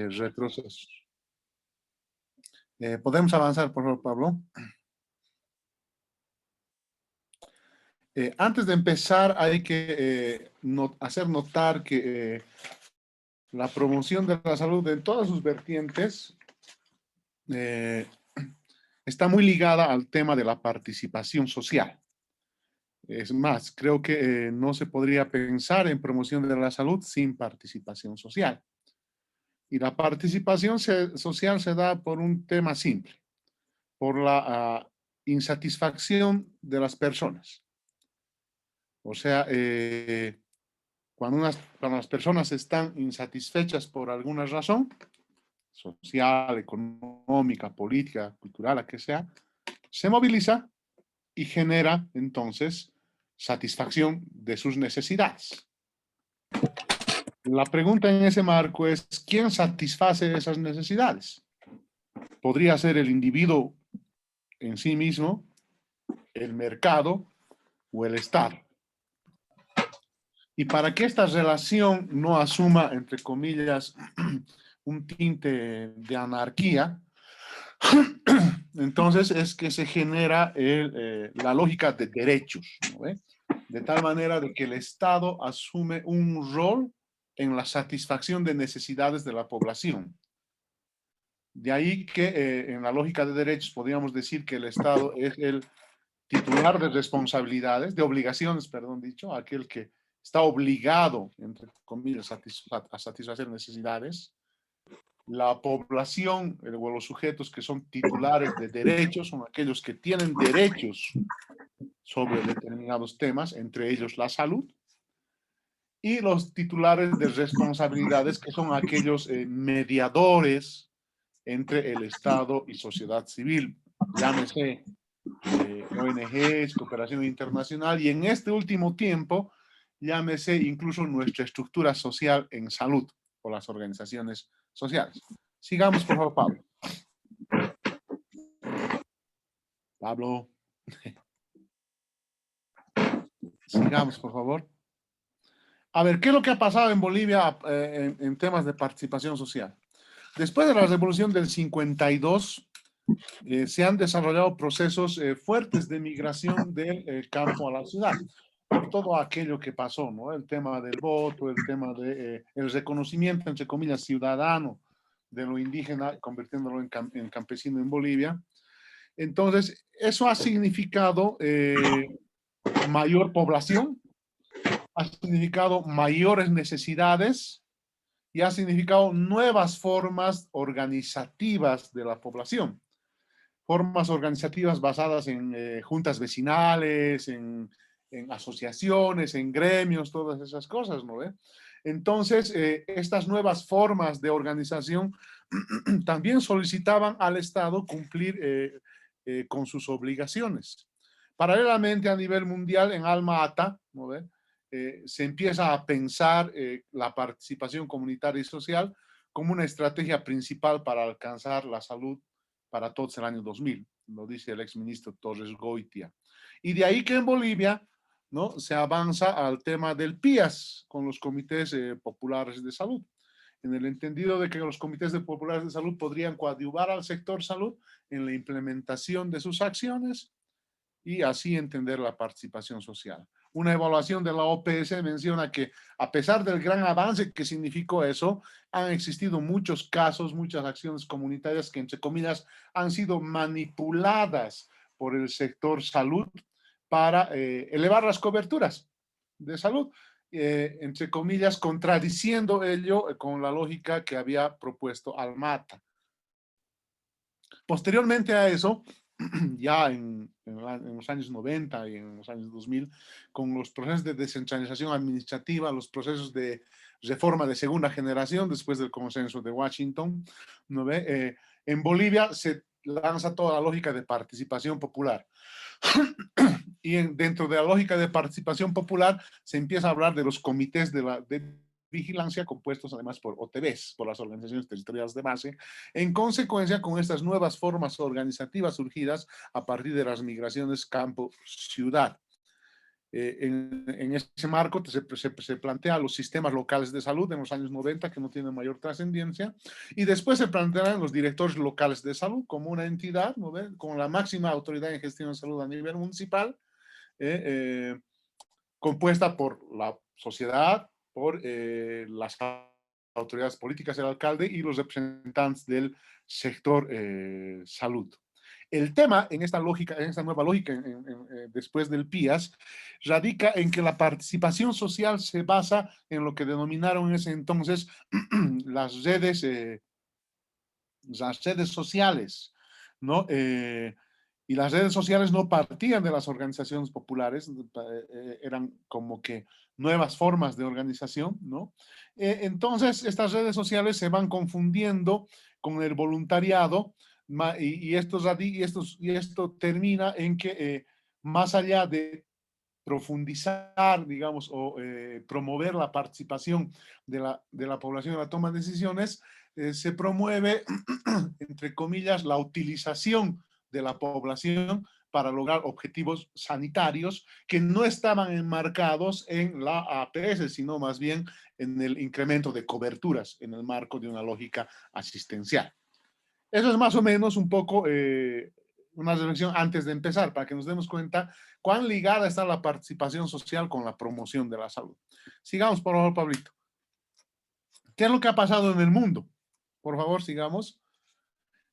retrocesos. ¿Podemos avanzar, por favor, Pablo? Antes de empezar, hay que hacer notar que la promoción de la salud en todas sus vertientes está muy ligada al tema de la participación social. Es más, creo que no se podría pensar en promoción de la salud sin participación social. Y la participación social se da por un tema simple, por la insatisfacción de las personas. O sea, cuando las personas están insatisfechas por alguna razón, social, económica, política, cultural, la que sea, se moviliza y genera entonces satisfacción de sus necesidades. La pregunta en ese marco es, ¿quién satisface esas necesidades? Podría ser el individuo en sí mismo, el mercado o el Estado. Y para que esta relación no asuma, entre comillas, un tinte de anarquía, entonces es que se genera la lógica de derechos, ¿no ve? De tal manera de que el Estado asume un rol en la satisfacción de necesidades de la población. De ahí que en la lógica de derechos podríamos decir que el Estado es el titular de responsabilidades, de obligaciones, perdón dicho, aquel que está obligado, entre comillas, a satisfacer necesidades. La población o los sujetos que son titulares de derechos son aquellos que tienen derechos sobre determinados temas, entre ellos la salud, y los titulares de responsabilidades que son aquellos mediadores entre el Estado y sociedad civil, llámese ONGs, cooperación internacional, y en este último tiempo, llámese incluso nuestra estructura social en salud o las organizaciones sociales. Sigamos, por favor, Pablo. Pablo. Sigamos, por favor. A ver, ¿qué es lo que ha pasado en Bolivia en temas de participación social? Después de la revolución del 52, se han desarrollado procesos fuertes de migración del campo a la ciudad, por todo aquello que pasó, ¿no? El tema del voto, el tema del reconocimiento, entre comillas, ciudadano de lo indígena, convirtiéndolo en campesino en Bolivia. Entonces, eso ha significado mayor población, ha significado mayores necesidades y ha significado nuevas formas organizativas de la población. Formas organizativas basadas en juntas vecinales, en asociaciones, en gremios, todas esas cosas, ¿no ve? Entonces, estas nuevas formas de organización también solicitaban al Estado cumplir con sus obligaciones. Paralelamente, a nivel mundial, en Alma Ata, ¿no ve? Se empieza a pensar la participación comunitaria y social como una estrategia principal para alcanzar la salud para todos el año 2000, lo dice el exministro Torres Goitia. Y de ahí que en Bolivia, ¿no?, se avanza al tema del PIAS con los comités populares de salud, en el entendido de que los comités populares de salud podrían coadyuvar al sector salud en la implementación de sus acciones y así entender la participación social. Una evaluación de la OPS menciona que a pesar del gran avance que significó eso, han existido muchos casos, muchas acciones comunitarias que, entre comillas, han sido manipuladas por el sector salud para elevar las coberturas de salud, entre comillas, contradiciendo ello con la lógica que había propuesto Almata. Posteriormente a eso, ya en los años 90 y en los años 2000, con los procesos de descentralización administrativa, los procesos de reforma de segunda generación después del consenso de Washington, ¿no ve? En Bolivia se lanza toda la lógica de participación popular. Y dentro de la lógica de participación popular se empieza a hablar de los comités de vigilancia compuestos además por OTBs, por las organizaciones territoriales de base, en consecuencia con estas nuevas formas organizativas surgidas a partir de las migraciones campo-ciudad. En ese marco se plantea los sistemas locales de salud en los años 90, que no tienen mayor trascendencia, y después se plantean los directores locales de salud como una entidad, ¿no ve?, con la máxima autoridad en gestión de salud a nivel municipal, eh, eh, compuesta por la sociedad, por las autoridades políticas, el alcalde y los representantes del sector salud. El tema en esta lógica, en esta nueva lógica, después del PIAS, radica en que la participación social se basa en lo que denominaron en ese entonces las redes sociales, ¿no? Y las redes sociales no partían de las organizaciones populares, eran como que nuevas formas de organización, ¿no? Entonces, estas redes sociales se van confundiendo con el voluntariado y esto termina en que más allá de profundizar, digamos, o promover la participación de la población en la toma de decisiones, se promueve, entre comillas, la utilización de la población para lograr objetivos sanitarios que no estaban enmarcados en la APS, sino más bien en el incremento de coberturas en el marco de una lógica asistencial. Eso es más o menos un poco una reflexión antes de empezar, para que nos demos cuenta cuán ligada está la participación social con la promoción de la salud. Sigamos, por favor, Pablito. ¿Qué es lo que ha pasado en el mundo? Por favor, sigamos.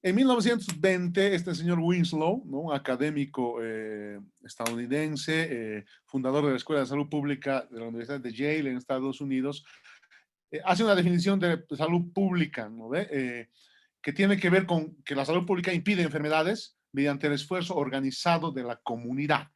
En 1920, este señor Winslow, ¿no?, un académico estadounidense, fundador de la Escuela de Salud Pública de la Universidad de Yale en Estados Unidos, hace una definición de salud pública, ¿no ve? Que tiene que ver con que la salud pública impide enfermedades mediante el esfuerzo organizado de la comunidad.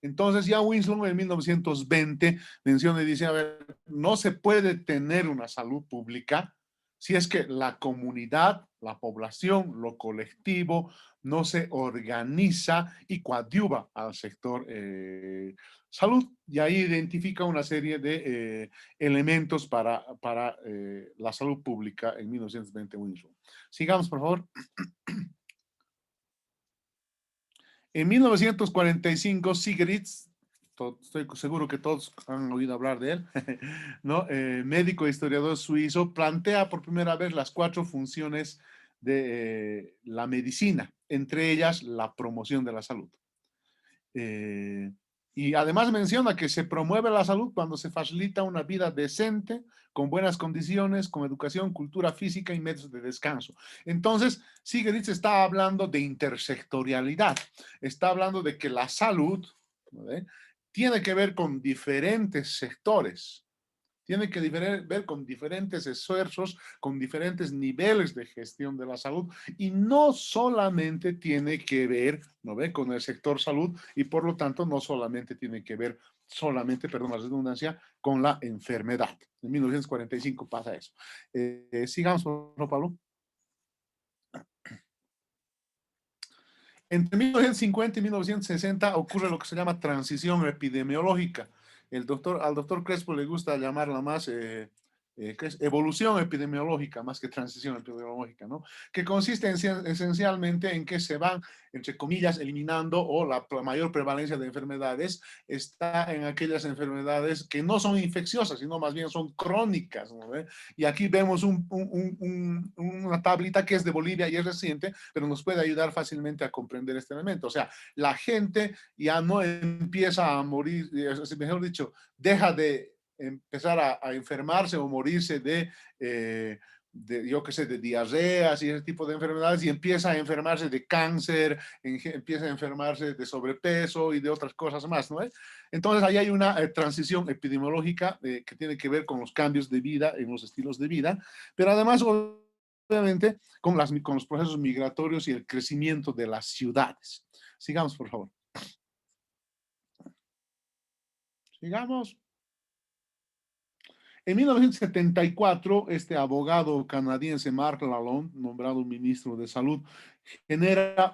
Entonces ya Winslow en 1920 menciona y dice, a ver, no se puede tener una salud pública si es que la comunidad, la población, lo colectivo no se organiza y coadyuva al sector salud. Y ahí identifica una serie de elementos para la salud pública en 1920 Winslow. Sigamos, por favor. En 1945, Sigrid, estoy seguro que todos han oído hablar de él, ¿no? Médico e historiador suizo, plantea por primera vez las 4 funciones de la medicina, entre ellas la promoción de la salud. Y además menciona que se promueve la salud cuando se facilita una vida decente, con buenas condiciones, con educación, cultura física y medios de descanso. Entonces, Sigrid está hablando de intersectorialidad, está hablando de que la salud, ¿no?, tiene que ver con diferentes sectores, tiene que ver con diferentes esfuerzos, con diferentes niveles de gestión de la salud y no solamente tiene que ver, ¿no ve?, con el sector salud y por lo tanto no solamente tiene que ver perdón la redundancia, con la enfermedad. En 1945 pasa eso. Sigamos, por favor, Pablo. Entre 1950 y 1960 ocurre lo que se llama transición epidemiológica. Al doctor Crespo le gusta llamarla más ¿qué es? Evolución epidemiológica, más que transición epidemiológica, ¿no? Que consiste esencialmente en que se van, entre comillas, eliminando o la mayor prevalencia de enfermedades está en aquellas enfermedades que no son infecciosas, sino más bien son crónicas, ¿no? Y aquí vemos una tablita que es de Bolivia y es reciente, pero nos puede ayudar fácilmente a comprender este elemento. O sea, la gente ya no empieza a morir, mejor dicho, deja de empezar a enfermarse o morirse yo qué sé, de diarreas y ese tipo de enfermedades y empieza a enfermarse de cáncer, empieza a enfermarse de sobrepeso y de otras cosas más, ¿no? Entonces ahí hay una transición epidemiológica que tiene que ver con los cambios de vida en los estilos de vida, pero además obviamente con los procesos migratorios y el crecimiento de las ciudades. Sigamos, por favor. Sigamos. En 1974, este abogado canadiense Mark Lalonde, nombrado ministro de Salud, genera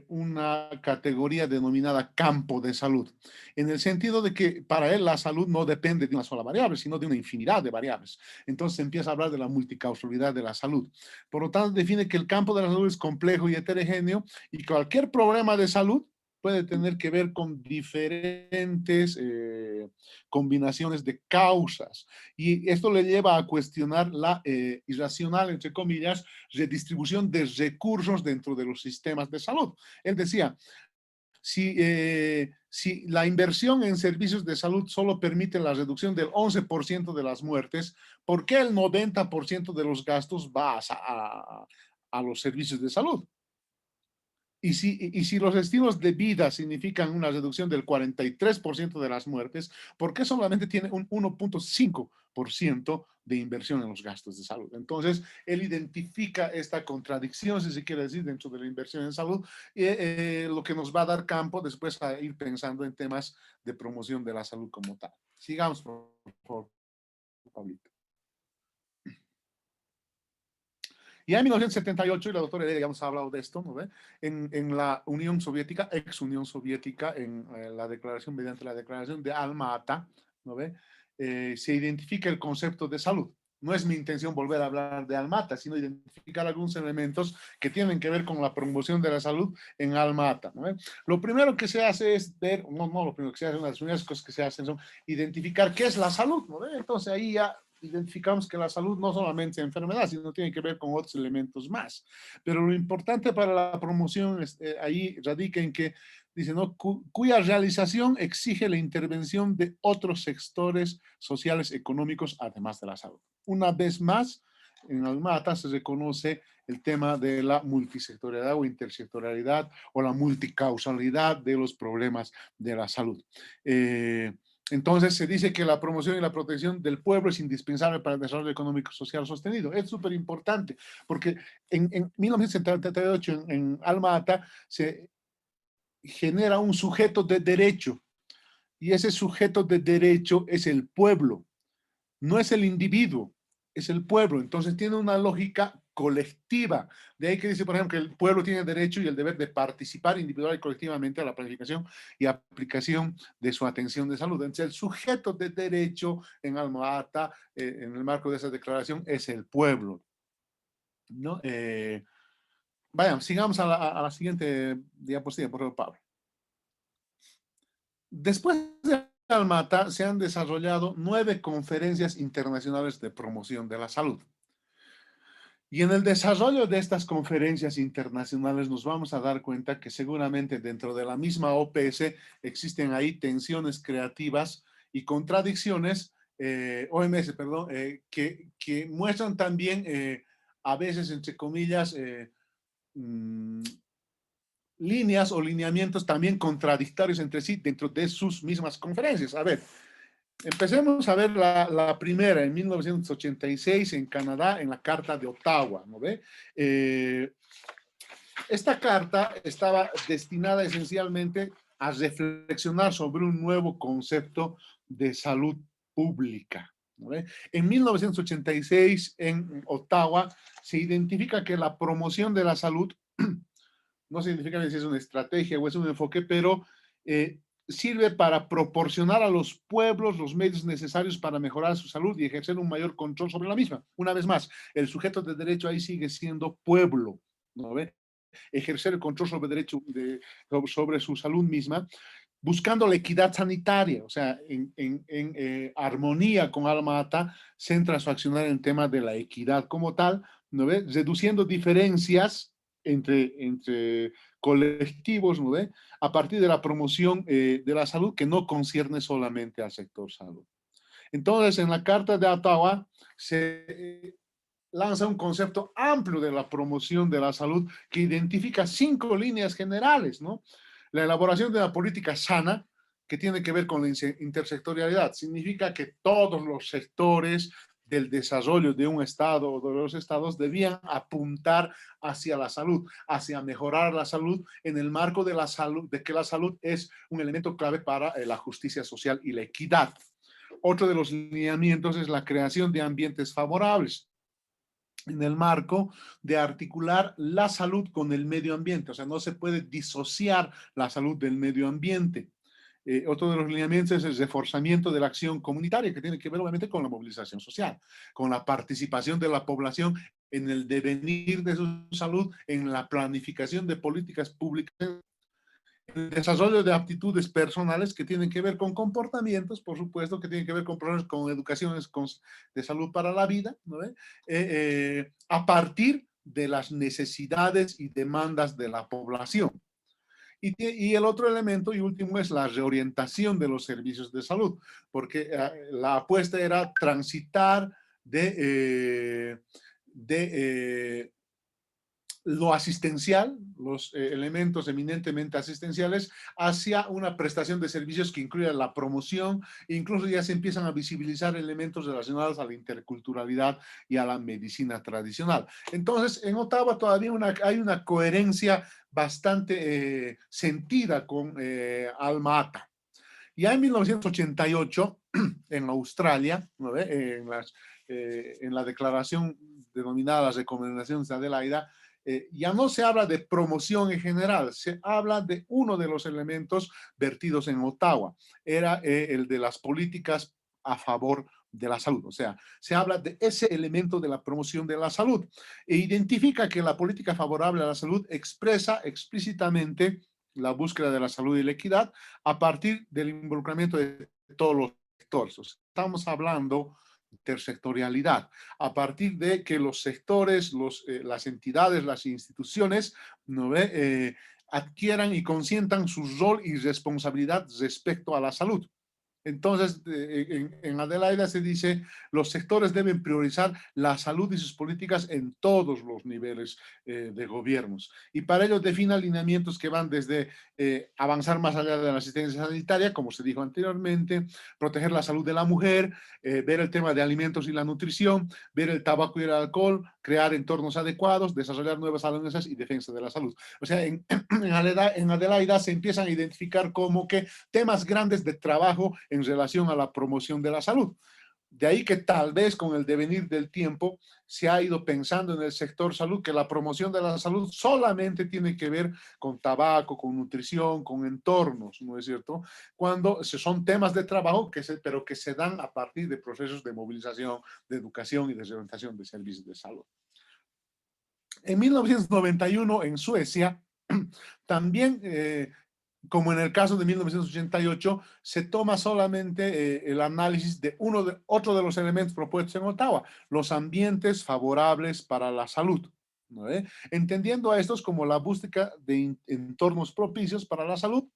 una categoría denominada campo de salud, en el sentido de que para él la salud no depende de una sola variable, sino de una infinidad de variables. Entonces empieza a hablar de la multicausalidad de la salud. Por lo tanto, define que el campo de la salud es complejo y heterogéneo y cualquier problema de salud puede tener que ver con diferentes combinaciones de causas. Y esto le lleva a cuestionar la irracional, entre comillas, redistribución de recursos dentro de los sistemas de salud. Él decía, si la inversión en servicios de salud solo permite la reducción del 11% de las muertes, ¿por qué el 90% de los gastos va a los servicios de salud? Y si los estilos de vida significan una reducción del 43% de las muertes, ¿por qué solamente tiene un 1,5% de inversión en los gastos de salud? Entonces, él identifica esta contradicción, si se quiere decir, dentro de la inversión en salud, lo que nos va a dar campo después a ir pensando en temas de promoción de la salud como tal. Sigamos, por favor, Pablito. Ya en 1978, y la doctora Heredia ya nos ha hablado de esto, ¿no ve? En la Unión Soviética, ex Unión Soviética, en la declaración, mediante la declaración de Alma-Ata, ¿no ve? Se identifica el concepto de salud. No es mi intención volver a hablar de Alma-Ata, sino identificar algunos elementos que tienen que ver con la promoción de la salud en Alma-Ata, ¿no ve? Lo primero que se hace es ver, no lo primero que se hace, una de las primeras cosas que se hacen son identificar qué es la salud, ¿no ve? Entonces ahí ya identificamos que la salud no solamente es enfermedad, sino tiene que ver con otros elementos más. Pero lo importante para la promoción ahí radica en que dice, ¿no? Cuya realización exige la intervención de otros sectores sociales económicos, además de la salud. Una vez más, en Alma-Ata se reconoce el tema de la multisectorialidad o intersectorialidad o la multicausalidad de los problemas de la salud. Entonces se dice que la promoción y la protección del pueblo es indispensable para el desarrollo económico social sostenido. Es súper importante porque en 1978 en Alma-Ata se genera un sujeto de derecho y ese sujeto de derecho es el pueblo, no es el individuo, es el pueblo. Entonces tiene una lógica colectiva. De ahí que dice, por ejemplo, que el pueblo tiene derecho y el deber de participar individual y colectivamente a la planificación y aplicación de su atención de salud. Entonces, el sujeto de derecho en Alma-Ata, en el marco de esa declaración, es el pueblo, ¿no? Vayan, sigamos a la siguiente diapositiva, por favor, Pablo. Después de Alma-Ata se han desarrollado 9 conferencias internacionales de promoción de la salud. Y en el desarrollo de estas conferencias internacionales nos vamos a dar cuenta que seguramente dentro de la misma OPS existen ahí tensiones creativas y contradicciones, OMS, perdón, que muestran también a veces, entre comillas, líneas o lineamientos también contradictorios entre sí dentro de sus mismas conferencias. A ver, empecemos a ver la primera en 1986 en Canadá, en la Carta de Ottawa, ¿no ve? Esta carta estaba destinada esencialmente a reflexionar sobre un nuevo concepto de salud pública, ¿no ve? En 1986 en Ottawa se identifica que la promoción de la salud no significa si es una estrategia o es un enfoque, pero sirve para proporcionar a los pueblos los medios necesarios para mejorar su salud y ejercer un mayor control sobre la misma. Una vez más, el sujeto de derecho ahí sigue siendo pueblo, ¿no ve? Ejercer el control sobre derecho sobre su salud misma, buscando la equidad sanitaria, o sea, en armonía con Alma-Ata, centra su accionar en el tema de la equidad como tal, ¿no ve? Reduciendo diferencias entre colectivos, ¿no ve? A partir de la promoción de la salud que no concierne solamente al sector salud. Entonces, en la Carta de Ottawa se lanza un concepto amplio de la promoción de la salud que identifica 5 líneas generales, ¿no? La elaboración de una política sana que tiene que ver con la intersectorialidad. Significa que todos los sectores del desarrollo de un estado o de los estados debían apuntar hacia la salud, hacia mejorar la salud en el marco de la salud, de que la salud es un elemento clave para la justicia social y la equidad. Otro de los lineamientos es la creación de ambientes favorables en el marco de articular la salud con el medio ambiente. O sea, no se puede disociar la salud del medio ambiente. Otro de los lineamientos es el reforzamiento de la acción comunitaria, que tiene que ver obviamente con la movilización social, con la participación de la población en el devenir de su salud, en la planificación de políticas públicas, el desarrollo de aptitudes personales que tienen que ver con comportamientos, por supuesto, que tienen que ver con problemas con educaciones de salud para la vida, ¿no ve? A partir de las necesidades y demandas de la población. Y el otro elemento y último es la reorientación de los servicios de salud, porque la apuesta era transitar de lo asistencial, los elementos eminentemente asistenciales, hacia una prestación de servicios que incluya la promoción, e incluso ya se empiezan a visibilizar elementos relacionados a la interculturalidad y a la medicina tradicional. Entonces, en Ottawa todavía hay una coherencia bastante sentida con Alma Ata. Ya en 1988, en Australia, ¿no ve? En la declaración denominada las recomendaciones de Adelaida, ya no se habla de promoción en general, se habla de uno de los elementos vertidos en Ottawa, era el de las políticas a favor de la salud. O sea, se habla de ese elemento de la promoción de la salud e identifica que la política favorable a la salud expresa explícitamente la búsqueda de la salud y la equidad a partir del involucramiento de todos los sectores. O sea, estamos hablando intersectorialidad, a partir de que los sectores, las entidades, las instituciones, ¿no ve? Adquieran y consientan su rol y responsabilidad respecto a la salud. Entonces, en Adelaida se dice, los sectores deben priorizar la salud y sus políticas en todos los niveles de gobiernos. Y para ello define alineamientos que van desde avanzar más allá de la asistencia sanitaria, como se dijo anteriormente, proteger la salud de la mujer, ver el tema de alimentos y la nutrición, ver el tabaco y el alcohol, crear entornos adecuados, desarrollar nuevas alianzas y defensa de la salud. O sea, en Adelaida se empiezan a identificar como que temas grandes de trabajo en relación a la promoción de la salud. De ahí que tal vez con el devenir del tiempo se ha ido pensando en el sector salud que la promoción de la salud solamente tiene que ver con tabaco, con nutrición, con entornos, ¿no es cierto? Cuando son temas de trabajo pero que se dan a partir de procesos de movilización, de educación y de orientación de servicios de salud. En 1991 en Suecia también como en el caso de 1988, se toma solamente el análisis de otro de los elementos propuestos en Ottawa, los ambientes favorables para la salud, ¿no? Entendiendo a estos como la búsqueda de entornos propicios para la salud,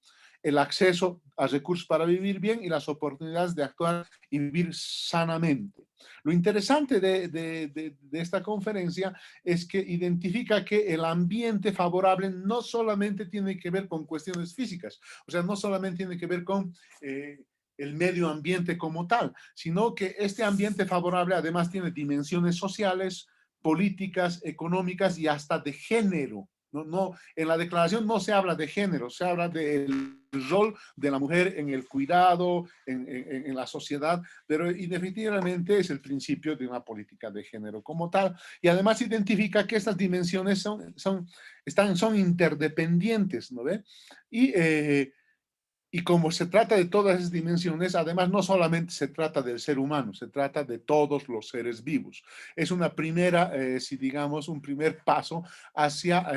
el acceso a recursos para vivir bien y las oportunidades de actuar y vivir sanamente. Lo interesante de esta conferencia es que identifica que el ambiente favorable no solamente tiene que ver con cuestiones físicas, o sea, no solamente tiene que ver con el medio ambiente como tal, sino que este ambiente favorable además tiene dimensiones sociales, políticas, económicas y hasta de género. En la declaración no se habla de género, se habla del rol de la mujer en el cuidado, en la sociedad, pero definitivamente es el principio de una política de género como tal. Y además identifica que estas dimensiones son interdependientes, ¿no ve? Y como se trata de todas esas dimensiones, además no solamente se trata del ser humano, se trata de todos los seres vivos. Es una primera, si digamos, un primer paso hacia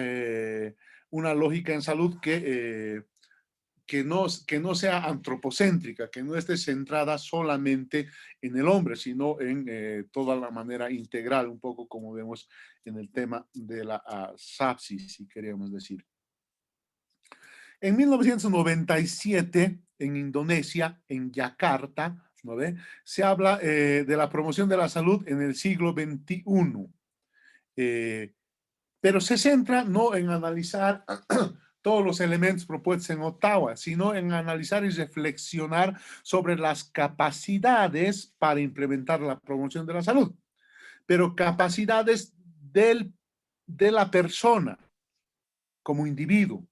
una lógica en salud que no sea antropocéntrica, que no esté centrada solamente en el hombre, sino en toda la manera integral, un poco como vemos en el tema de la sepsis, si queríamos decir. En 1997, en Indonesia, en Yakarta, ¿no ve? Se habla de la promoción de la salud en el siglo XXI. Pero se centra no en analizar todos los elementos propuestos en Ottawa, sino en analizar y reflexionar sobre las capacidades para implementar la promoción de la salud, pero capacidades de la persona como individuo,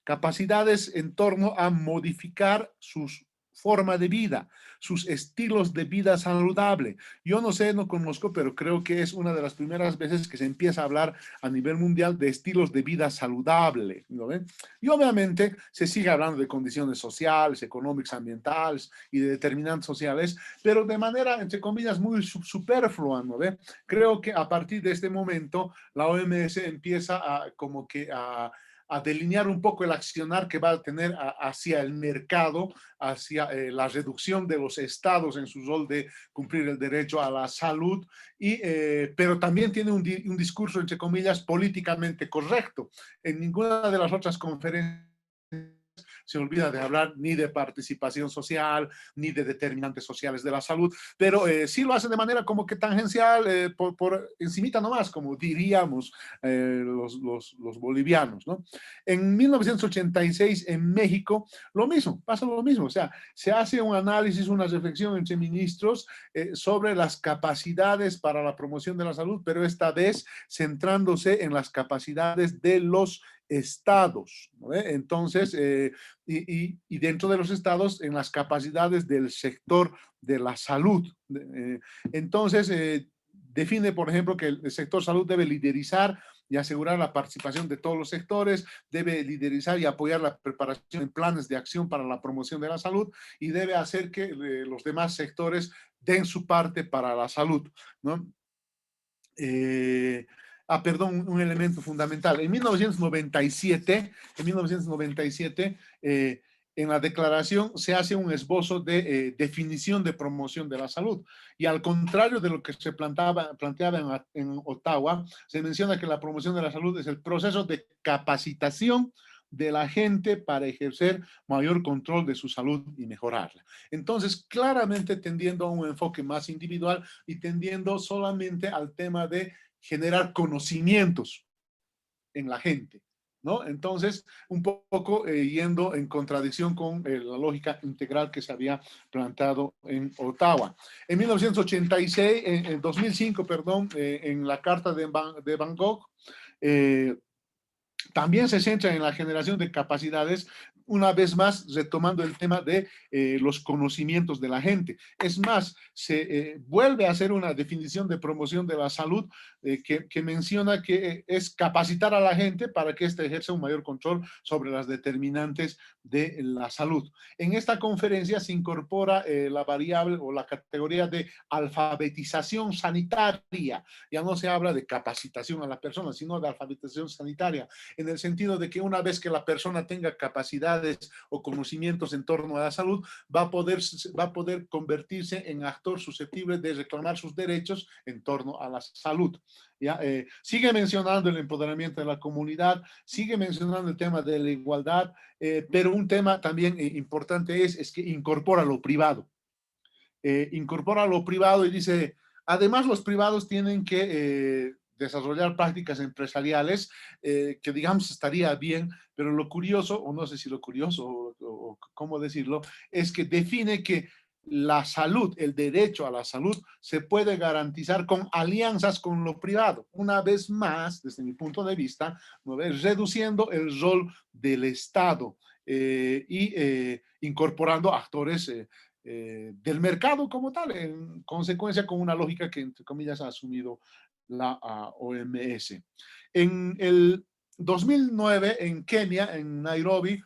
capacidades en torno a modificar sus forma de vida, sus estilos de vida saludable. Yo no sé, no conozco, pero creo que es una de las primeras veces que se empieza a hablar a nivel mundial de estilos de vida saludable, ¿no ven? Y obviamente se sigue hablando de condiciones sociales, económicas, ambientales y de determinantes sociales, pero de manera, entre comillas, muy superflua, ¿no ven? Creo que a partir de este momento la OMS empieza como que a a delinear un poco el accionar que va a tener hacia el mercado, hacia la reducción de los estados en su rol de cumplir el derecho a la salud, pero también tiene un discurso, entre comillas, políticamente correcto. En ninguna de las otras conferencias se olvida de hablar ni de participación social, ni de determinantes sociales de la salud, pero sí lo hace de manera como que tangencial, por encimita nomás, como diríamos los bolivianos, ¿no? En 1986, en México, lo mismo, pasa lo mismo, o sea, se hace un análisis, una reflexión entre ministros sobre las capacidades para la promoción de la salud, pero esta vez centrándose en las capacidades de los estados, ¿no? Entonces, y dentro de los estados, en las capacidades del sector de la salud. Entonces, define, por ejemplo, que el sector salud debe liderizar y asegurar la participación de todos los sectores, debe liderizar y apoyar la preparación en planes de acción para la promoción de la salud y debe hacer que los demás sectores den su parte para la salud, ¿no? Perdón, un elemento fundamental. En 1997, en la declaración se hace un esbozo de definición de promoción de la salud. Y al contrario de lo que se planteaba en Ottawa, se menciona que la promoción de la salud es el proceso de capacitación de la gente para ejercer mayor control de su salud y mejorarla. Entonces, claramente tendiendo a un enfoque más individual y tendiendo solamente al tema de generar conocimientos en la gente, ¿no? Entonces, un poco yendo en contradicción con la lógica integral que se había planteado en Ottawa. En 1986, en 2005, perdón, en la Carta de Bangkok, también se centra en la generación de capacidades, una vez más retomando el tema de los conocimientos de la gente. Es más, se vuelve a hacer una definición de promoción de la salud que menciona que es capacitar a la gente para que éste ejerza un mayor control sobre las determinantes de la salud. En esta conferencia se incorpora la variable o la categoría de alfabetización sanitaria. Ya no se habla de capacitación a la persona, sino de alfabetización sanitaria, en el sentido de que una vez que la persona tenga capacidades o conocimientos en torno a la salud, va a poder convertirse en actor susceptible de reclamar sus derechos en torno a la salud. ¿Ya? Sigue mencionando el empoderamiento de la comunidad, sigue mencionando el tema de la igualdad, pero un tema también importante es que incorpora lo privado. Incorpora lo privado y dice, además los privados tienen que desarrollar prácticas empresariales, que digamos estaría bien, pero lo curioso, o no sé si lo curioso o cómo decirlo, es que define que la salud, el derecho a la salud, se puede garantizar con alianzas con lo privado. Una vez más, desde mi punto de vista, ¿no ves? Reduciendo el rol del Estado incorporando actores del mercado como tal, en consecuencia con una lógica que, entre comillas, ha asumido la OMS. En el 2009, en Kenia, en Nairobi,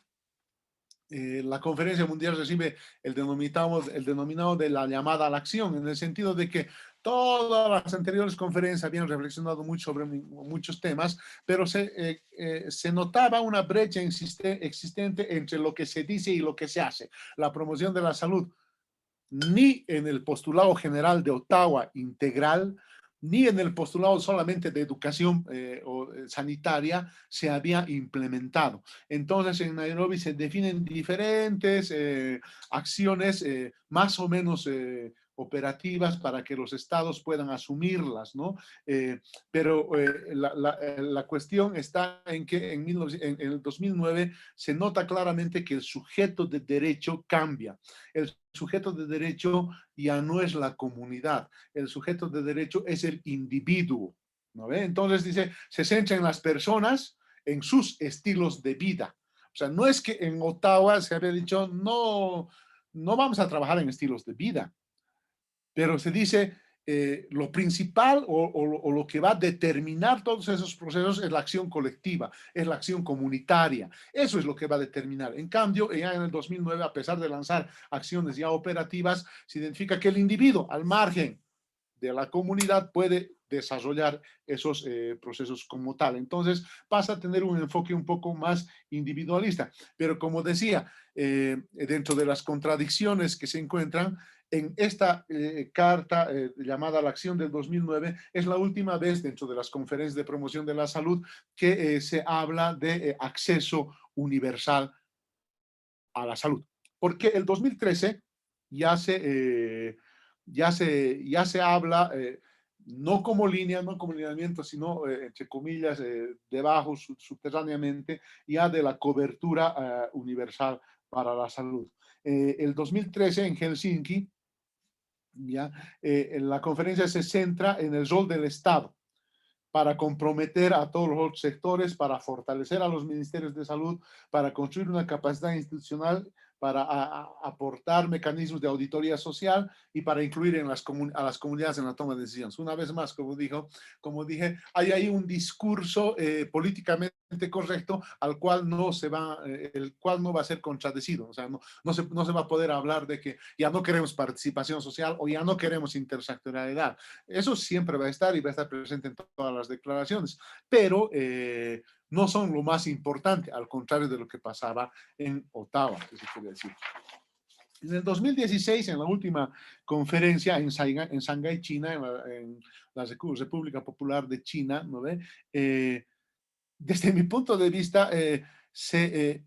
la conferencia mundial recibe el denominado de la llamada a la acción, en el sentido de que todas las anteriores conferencias habían reflexionado mucho sobre muchos temas, pero se notaba una brecha existente entre lo que se dice y lo que se hace. La promoción de la salud, ni en el postulado general de Ottawa integral, ni en el postulado solamente de educación sanitaria se había implementado. Entonces, en Nairobi se definen diferentes acciones más o menos operativas para que los estados puedan asumirlas, ¿no? Pero la cuestión está en que en el 2009 se nota claramente que el sujeto de derecho cambia. El sujeto de derecho ya no es la comunidad, el sujeto de derecho es el individuo, ¿no ve? Entonces dice, se centra en las personas, en sus estilos de vida. O sea, no es que en Ottawa se había dicho, no, no vamos a trabajar en estilos de vida, pero se dice, lo principal o lo que va a determinar todos esos procesos es la acción colectiva, es la acción comunitaria. Eso es lo que va a determinar. En cambio, ya en el 2009, a pesar de lanzar acciones ya operativas, se identifica que el individuo, al margen de la comunidad, puede desarrollar esos procesos como tal. Entonces pasa a tener un enfoque un poco más individualista. Pero como decía, dentro de las contradicciones que se encuentran, en esta carta llamada La Acción del 2009, es la última vez dentro de las conferencias de promoción de la salud que se habla de acceso universal a la salud. Porque el 2013 ya ya se habla, no como línea, no como lineamiento, sino, entre comillas, debajo, subterráneamente, ya de la cobertura universal para la salud. El 2013 en Helsinki, ya, en la conferencia se centra en el rol del Estado para comprometer a todos los otros sectores, para fortalecer a los ministerios de salud, para construir una capacidad institucional, para aportar mecanismos de auditoría social y para incluir en a las comunidades en la toma de decisiones. Una vez más, como dije, hay ahí un discurso políticamente correcto al cual el cual no va a ser contradecido. O sea, no se va a poder hablar de que ya no queremos participación social o ya no queremos intersectorialidad. Eso siempre va a estar y va a estar presente en todas las declaraciones, pero no son lo más importante, al contrario de lo que pasaba en Ottawa, que se quiere decir. En el 2016, en la última conferencia en Shanghái, China, en la República Popular de China, ¿no ve? Desde mi punto de vista, se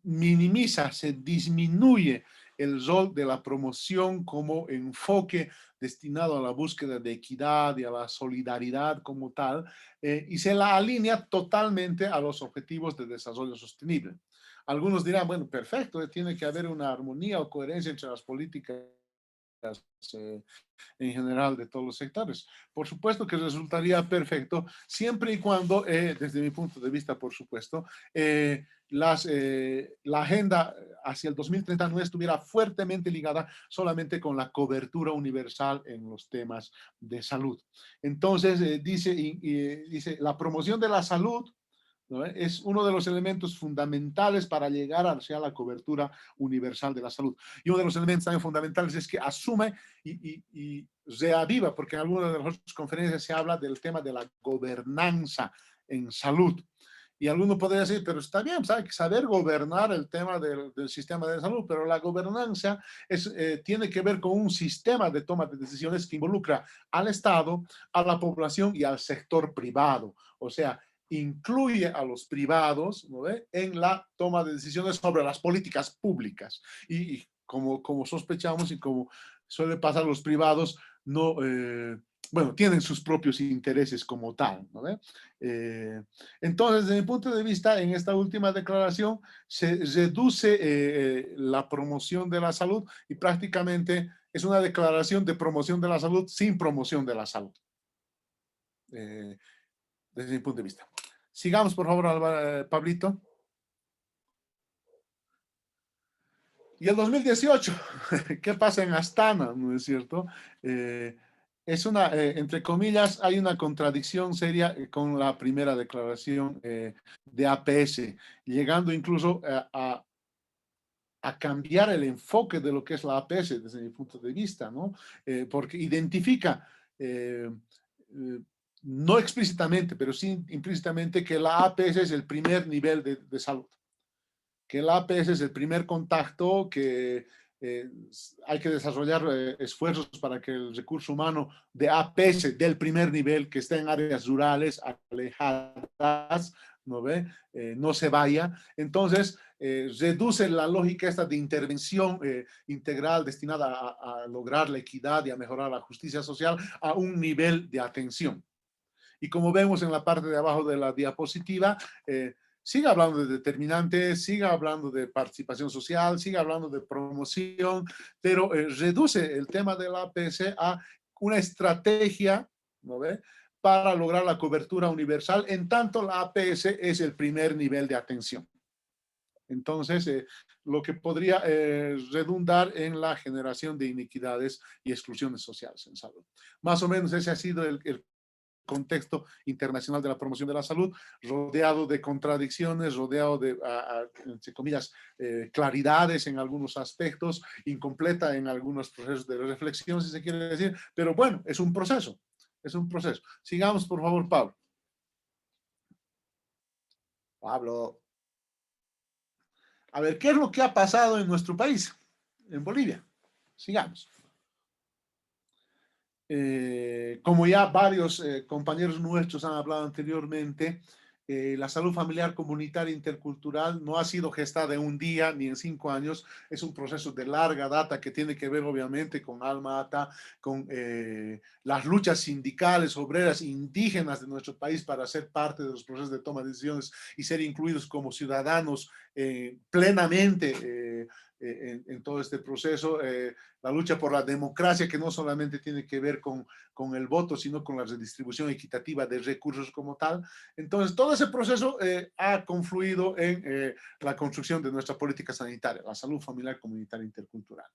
minimiza, se disminuye el rol de la promoción como enfoque destinado a la búsqueda de equidad y a la solidaridad como tal, y se la alinea totalmente a los objetivos de desarrollo sostenible. Algunos dirán, bueno, perfecto, tiene que haber una armonía o coherencia entre las políticas eh, en general de todos los sectores. Por supuesto que resultaría perfecto siempre y cuando, desde mi punto de vista, por supuesto, la agenda hacia el 2030 no estuviera fuertemente ligada solamente con la cobertura universal en los temas de salud. Entonces, dice, la promoción de la salud, ¿no? Es uno de los elementos fundamentales para llegar hacia la cobertura universal de la salud. Y uno de los elementos también fundamentales es que asume y reaviva, porque en algunas de las otras conferencias se habla del tema de la gobernanza en salud. Y alguno podría decir, pero está bien, pues hay que saber gobernar el tema del sistema de salud, pero la gobernanza tiene que ver con un sistema de toma de decisiones que involucra al Estado, a la población y al sector privado. O sea, incluye a los privados, ¿no ve?, en la toma de decisiones sobre las políticas públicas. Y como sospechamos y como suele pasar, los privados no, bueno, tienen sus propios intereses como tal, ¿no ve? Entonces, desde mi punto de vista, en esta última declaración se reduce la promoción de la salud y prácticamente es una declaración de promoción de la salud sin promoción de la salud. Desde mi punto de vista. Sigamos, por favor, Pablito. Y el 2018, ¿qué pasa en Astana? ¿No es cierto? Es una, entre comillas, hay una contradicción seria con la primera declaración de APS, llegando incluso a cambiar el enfoque de lo que es la APS desde mi punto de vista, ¿no? Porque identifica, no explícitamente, pero sí implícitamente, que la APS es el primer nivel de salud, que el APS es el primer contacto, que hay que desarrollar esfuerzos para que el recurso humano de APS del primer nivel, que está en áreas rurales, alejadas, ¿no ve? No se vaya. Entonces, reduce la lógica esta de intervención integral destinada a lograr la equidad y a mejorar la justicia social a un nivel de atención. Y como vemos en la parte de abajo de la diapositiva, sigue hablando de determinantes, sigue hablando de participación social, sigue hablando de promoción, pero reduce el tema de la APS a una estrategia, ¿no ve?, para lograr la cobertura universal, en tanto la APS es el primer nivel de atención. Entonces, lo que podría redundar en la generación de inequidades y exclusiones sociales en salud. Más o menos ese ha sido el contexto internacional de la promoción de la salud, rodeado de contradicciones, rodeado de, entre comillas, claridades en algunos aspectos, incompleta en algunos procesos de reflexión, si se quiere decir, pero bueno, es un proceso. Es un proceso. Sigamos, por favor, Pablo. Pablo, A ver, ¿qué es lo que ha pasado en nuestro país, en Bolivia? Sigamos. Como ya varios compañeros nuestros han hablado anteriormente, la salud familiar comunitaria intercultural no ha sido gestada en un día ni en 5 años, es un proceso de larga data que tiene que ver obviamente con Alma Ata, con las luchas sindicales, obreras, indígenas de nuestro país para ser parte de los procesos de toma de decisiones y ser incluidos como ciudadanos plenamente en todo este proceso. La lucha por la democracia, que no solamente tiene que ver con el voto, sino con la redistribución equitativa de recursos como tal. Entonces, todo ese proceso ha confluido en la construcción de nuestra política sanitaria, la salud familiar comunitaria intercultural.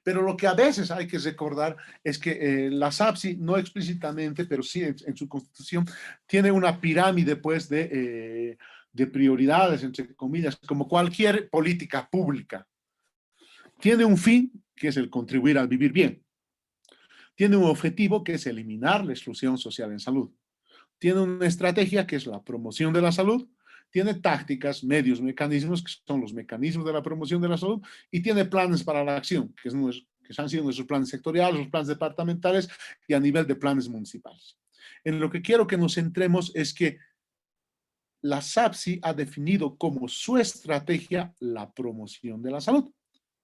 Pero lo que a veces hay que recordar es que la SAPSI, no explícitamente, pero sí en su constitución, tiene una pirámide pues de prioridades, entre comillas, como cualquier política pública. Tiene un fin, que es el contribuir al vivir bien. Tiene un objetivo, que es eliminar la exclusión social en salud. Tiene una estrategia, que es la promoción de la salud. Tiene tácticas, medios, mecanismos, que son los mecanismos de la promoción de la salud. Y tiene planes para la acción, que han sido nuestros planes sectoriales, los planes departamentales y a nivel de planes municipales. En lo que quiero que nos centremos es que la SAPSI ha definido como su estrategia la promoción de la salud.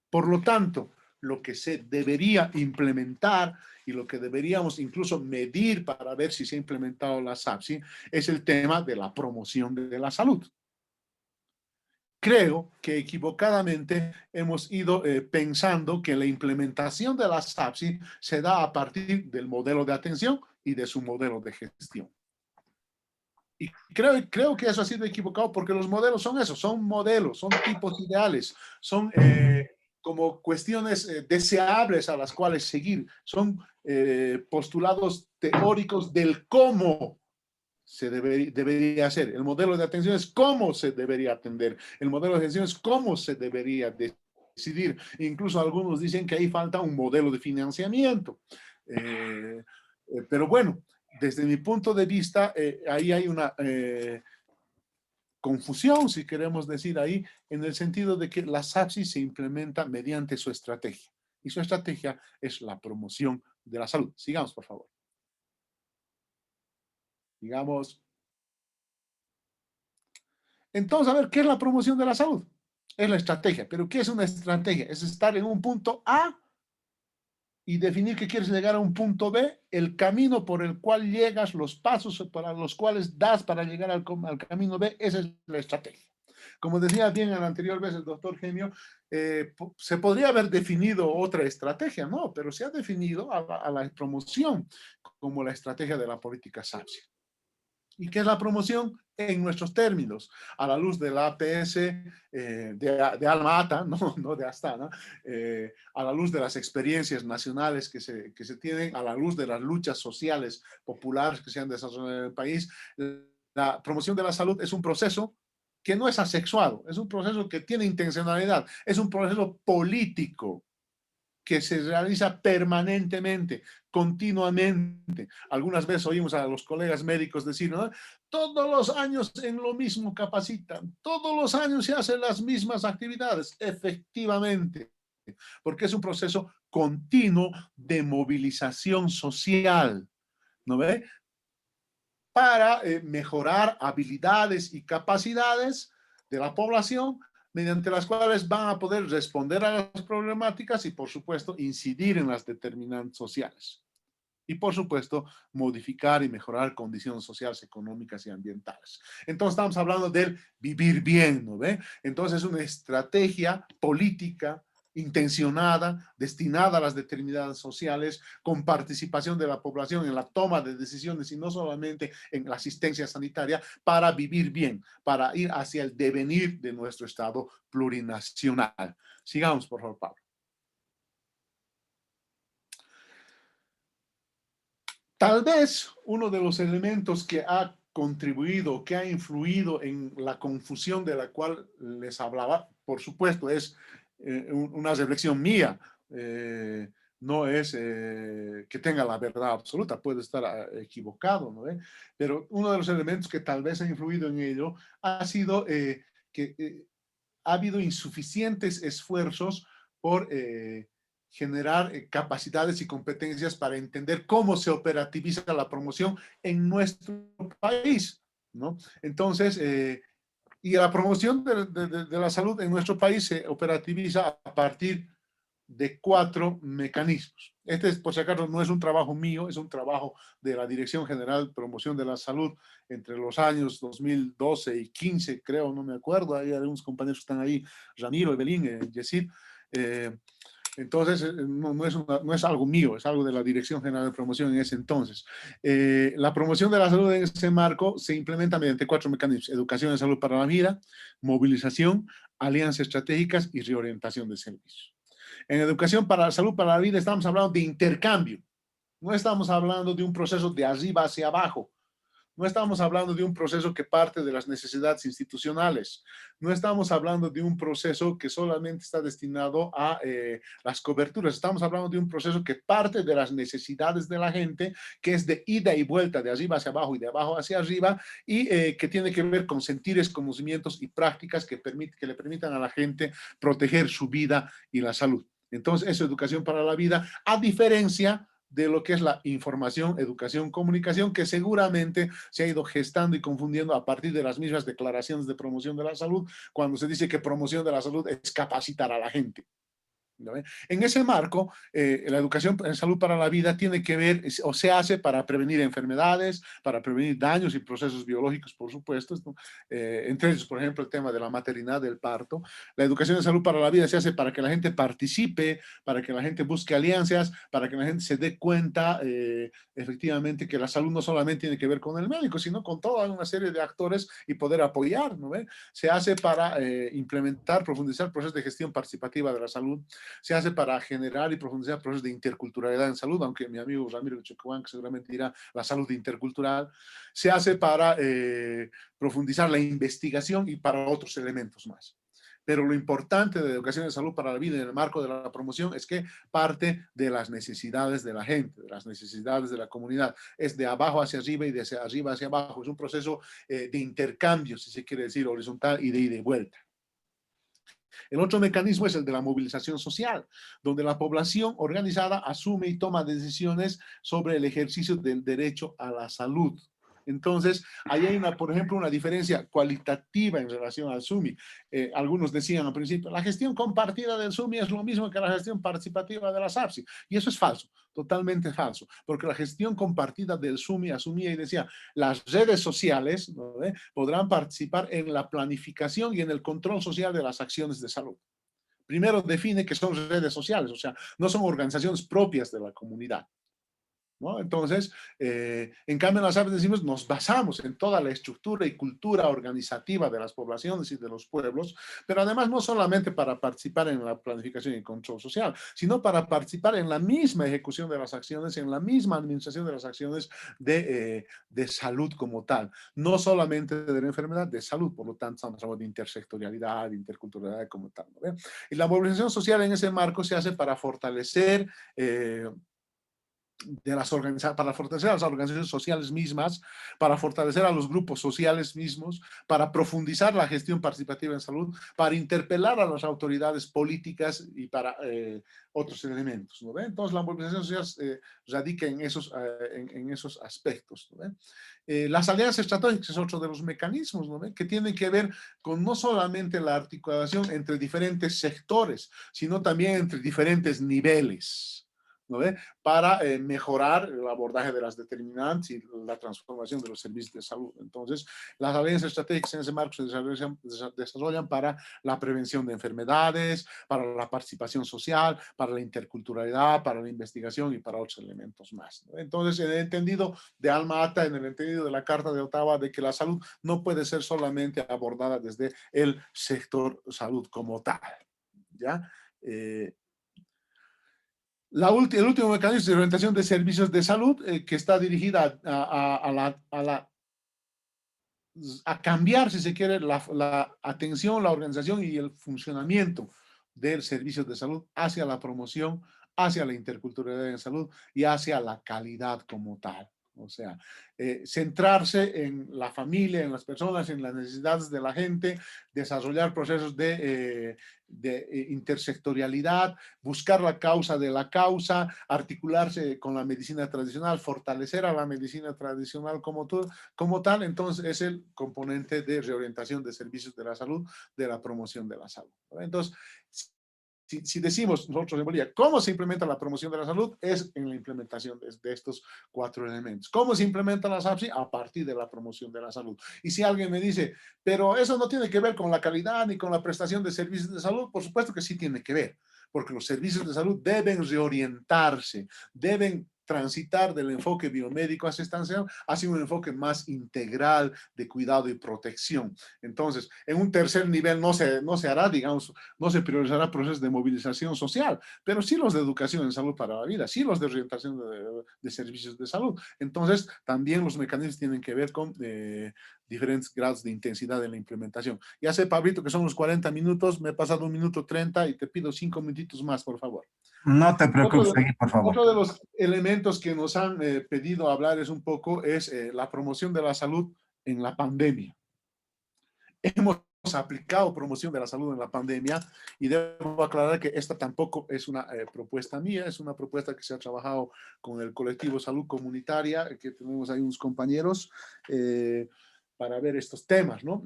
Por lo tanto, lo que se debería implementar y lo que deberíamos incluso medir para ver si se ha implementado la SAPSI es el tema de la promoción de la salud. Creo que equivocadamente hemos ido pensando que la implementación de la SAPSI se da a partir del modelo de atención y de su modelo de gestión. Y creo que eso ha sido equivocado porque los modelos son eso, son modelos, son tipos ideales, son como cuestiones deseables a las cuales seguir, son postulados teóricos del cómo se debería hacer. El modelo de atención es cómo se debería atender, el modelo de atención es cómo se debería decidir. Incluso algunos dicen que ahí falta un modelo de financiamiento. Pero bueno, desde mi punto de vista, ahí hay una confusión, si queremos decir ahí, en el sentido de que la SAPSI se implementa mediante su estrategia. Y su estrategia es la promoción de la salud. Sigamos, por favor. Sigamos. Entonces, a ver, ¿qué es la promoción de la salud? Es la estrategia. ¿Pero qué es una estrategia? Es estar en un punto A y definir que quieres llegar a un punto B, el camino por el cual llegas, los pasos para los cuales das para llegar al camino B, esa es la estrategia. Como decía bien en la anterior vez el doctor Genio, se podría haber definido otra estrategia, ¿no? Pero se ha definido a la promoción como la estrategia de la política SAPSI. ¿Y qué es la promoción? En nuestros términos, a la luz de la APS de Alma Ata, no de Astana, a la luz de las experiencias nacionales que se tienen, a la luz de las luchas sociales populares que se han desarrollado en el país, la promoción de la salud es un proceso que no es asexuado, es un proceso que tiene intencionalidad, es un proceso político que se realiza permanentemente, continuamente. Algunas veces oímos a los colegas médicos decir, ¿no? Todos los años en lo mismo capacitan, todos los años se hacen las mismas actividades, efectivamente, porque es un proceso continuo de movilización social, ¿no ve? Para mejorar habilidades y capacidades de la población mediante las cuales van a poder responder a las problemáticas y, por supuesto, incidir en las determinantes sociales. Y, por supuesto, modificar y mejorar condiciones sociales, económicas y ambientales. Entonces, estamos hablando del vivir bien, ¿no ve? Entonces, es una estrategia política intencionada, destinada a las determinadas sociales, con participación de la población en la toma de decisiones y no solamente en la asistencia sanitaria, para vivir bien, para ir hacia el devenir de nuestro Estado plurinacional. Sigamos, por favor, Pablo. Tal vez uno de los elementos que ha contribuido, que ha influido en la confusión de la cual les hablaba, por supuesto, es una reflexión mía, no es que tenga la verdad absoluta, puede estar equivocado, ¿no? Pero uno de los elementos que tal vez ha influido en ello ha sido que ha habido insuficientes esfuerzos por generar capacidades y competencias para entender cómo se operativiza la promoción en nuestro país, ¿no? Entonces, y la promoción de la salud en nuestro país se operativiza a partir de 4 mecanismos. Este, por si acaso, no es un trabajo mío, es un trabajo de la Dirección General de Promoción de la Salud entre los años 2012 y 15, creo, no me acuerdo. Hay algunos compañeros que están ahí, Ramiro, Evelyn, Yesid. Entonces, no es algo mío, es algo de la Dirección General de Promoción en ese entonces. La promoción de la salud en ese marco se implementa mediante 4 mecanismos: educación de salud para la vida, movilización, alianzas estratégicas y reorientación de servicios. En educación para la salud para la vida estamos hablando de intercambio. No estamos hablando de un proceso de arriba hacia abajo. No estamos hablando de un proceso que parte de las necesidades institucionales. No estamos hablando de un proceso que solamente está destinado a las coberturas. Estamos hablando de un proceso que parte de las necesidades de la gente, que es de ida y vuelta, de arriba hacia abajo y de abajo hacia arriba, y que tiene que ver con sentires, conocimientos y prácticas que le permitan a la gente proteger su vida y la salud. Entonces, eso es educación para la vida, a diferencia de lo que es la información, educación, comunicación, que seguramente se ha ido gestando y confundiendo a partir de las mismas declaraciones de promoción de la salud, cuando se dice que promoción de la salud es capacitar a la gente. ¿No? En ese marco, la educación en salud para la vida tiene que ver o se hace para prevenir enfermedades, para prevenir daños y procesos biológicos, por supuesto, ¿no? Entre ellos, por ejemplo, el tema de la maternidad, del parto. La educación en salud para la vida se hace para que la gente participe, para que la gente busque alianzas, para que la gente se dé cuenta efectivamente que la salud no solamente tiene que ver con el médico, sino con toda una serie de actores y poder apoyar, ¿no? Se hace para implementar, profundizar procesos de gestión participativa de la salud. Se hace para generar y profundizar procesos de interculturalidad en salud, aunque mi amigo Ramiro de Chocuán seguramente dirá la salud intercultural. Se hace para profundizar la investigación y para otros elementos más. Pero lo importante de la educación de salud para la vida en el marco de la promoción es que parte de las necesidades de la gente, de las necesidades de la comunidad. Es de abajo hacia arriba y de arriba hacia abajo. Es un proceso de intercambio, si se quiere decir, horizontal y de ida y vuelta. El otro mecanismo es el de la movilización social, donde la población organizada asume y toma decisiones sobre el ejercicio del derecho a la salud. Entonces, ahí hay, por ejemplo, una diferencia cualitativa en relación al SUMI. Algunos decían al principio, la gestión compartida del SUMI es lo mismo que la gestión participativa de la SAPSI. Y eso es falso, totalmente falso, porque la gestión compartida del SUMI asumía y decía, las redes sociales, ¿no? podrán participar en la planificación y en el control social de las acciones de salud. Primero define que son redes sociales, o sea, no son organizaciones propias de la comunidad. ¿No? Entonces, en cambio en las aves decimos, nos basamos en toda la estructura y cultura organizativa de las poblaciones y de los pueblos, pero además no solamente para participar en la planificación y control social, sino para participar en la misma ejecución de las acciones, en la misma administración de las acciones de salud como tal, no solamente de la enfermedad, de salud. Por lo tanto, estamos hablando de intersectorialidad, interculturalidad como tal, ¿no? Y la movilización social en ese marco se hace para fortalecer para fortalecer a las organizaciones sociales mismas, para fortalecer a los grupos sociales mismos, para profundizar la gestión participativa en salud, para interpelar a las autoridades políticas y para otros elementos. ¿No? Entonces, la movilización social radica en esos aspectos. ¿No? Las alianzas estratégicas es otro de los mecanismos, ¿no? que tienen que ver con no solamente la articulación entre diferentes sectores, sino también entre diferentes niveles. ¿No ve? Para mejorar el abordaje de las determinantes y la transformación de los servicios de salud. Entonces, las alianzas estratégicas en ese marco se desarrollan para la prevención de enfermedades, para la participación social, para la interculturalidad, para la investigación y para otros elementos más. ¿No? Entonces, en el entendido de Alma Ata, en el entendido de la Carta de Ottawa, de que la salud no puede ser solamente abordada desde el sector salud como tal. ¿Ya? El último mecanismo de orientación de servicios de salud que está dirigida a cambiar, si se quiere, la atención, la organización y el funcionamiento del servicio de salud hacia la promoción, hacia la interculturalidad en salud y hacia la calidad como tal. O sea, centrarse en la familia, en las personas, en las necesidades de la gente, desarrollar procesos de intersectorialidad, buscar la causa de la causa, articularse con la medicina tradicional, fortalecer a la medicina tradicional como tal. Entonces, es el componente de reorientación de servicios de la salud, de la promoción de la salud. Entonces, si decimos nosotros en Bolivia, ¿cómo se implementa la promoción de la salud? Es en la implementación de estos 4 elementos. ¿Cómo se implementa la SAPSI? A partir de la promoción de la salud. Y si alguien me dice, pero eso no tiene que ver con la calidad ni con la prestación de servicios de salud, por supuesto que sí tiene que ver, porque los servicios de salud deben reorientarse, deben transitar del enfoque biomédico asistencial hacia un enfoque más integral de cuidado y protección. Entonces, en un tercer nivel no se hará, digamos, no se priorizará procesos de movilización social, pero sí los de educación en salud para la vida, sí los de orientación de servicios de salud. Entonces, también los mecanismos tienen que ver con diferentes grados de intensidad en la implementación. Ya sé, Pablito, que son los 40 minutos, me he pasado 1 minuto 30 y te pido 5 minutitos más, por favor. No te Otro preocupes, de, seguí, por favor. otro de los elementos que nos han pedido hablar es un poco la promoción de la salud en la pandemia. Hemos aplicado promoción de la salud en la pandemia y debo aclarar que esta tampoco es una propuesta mía, es una propuesta que se ha trabajado con el colectivo Salud Comunitaria, que tenemos ahí unos compañeros para ver estos temas, ¿no?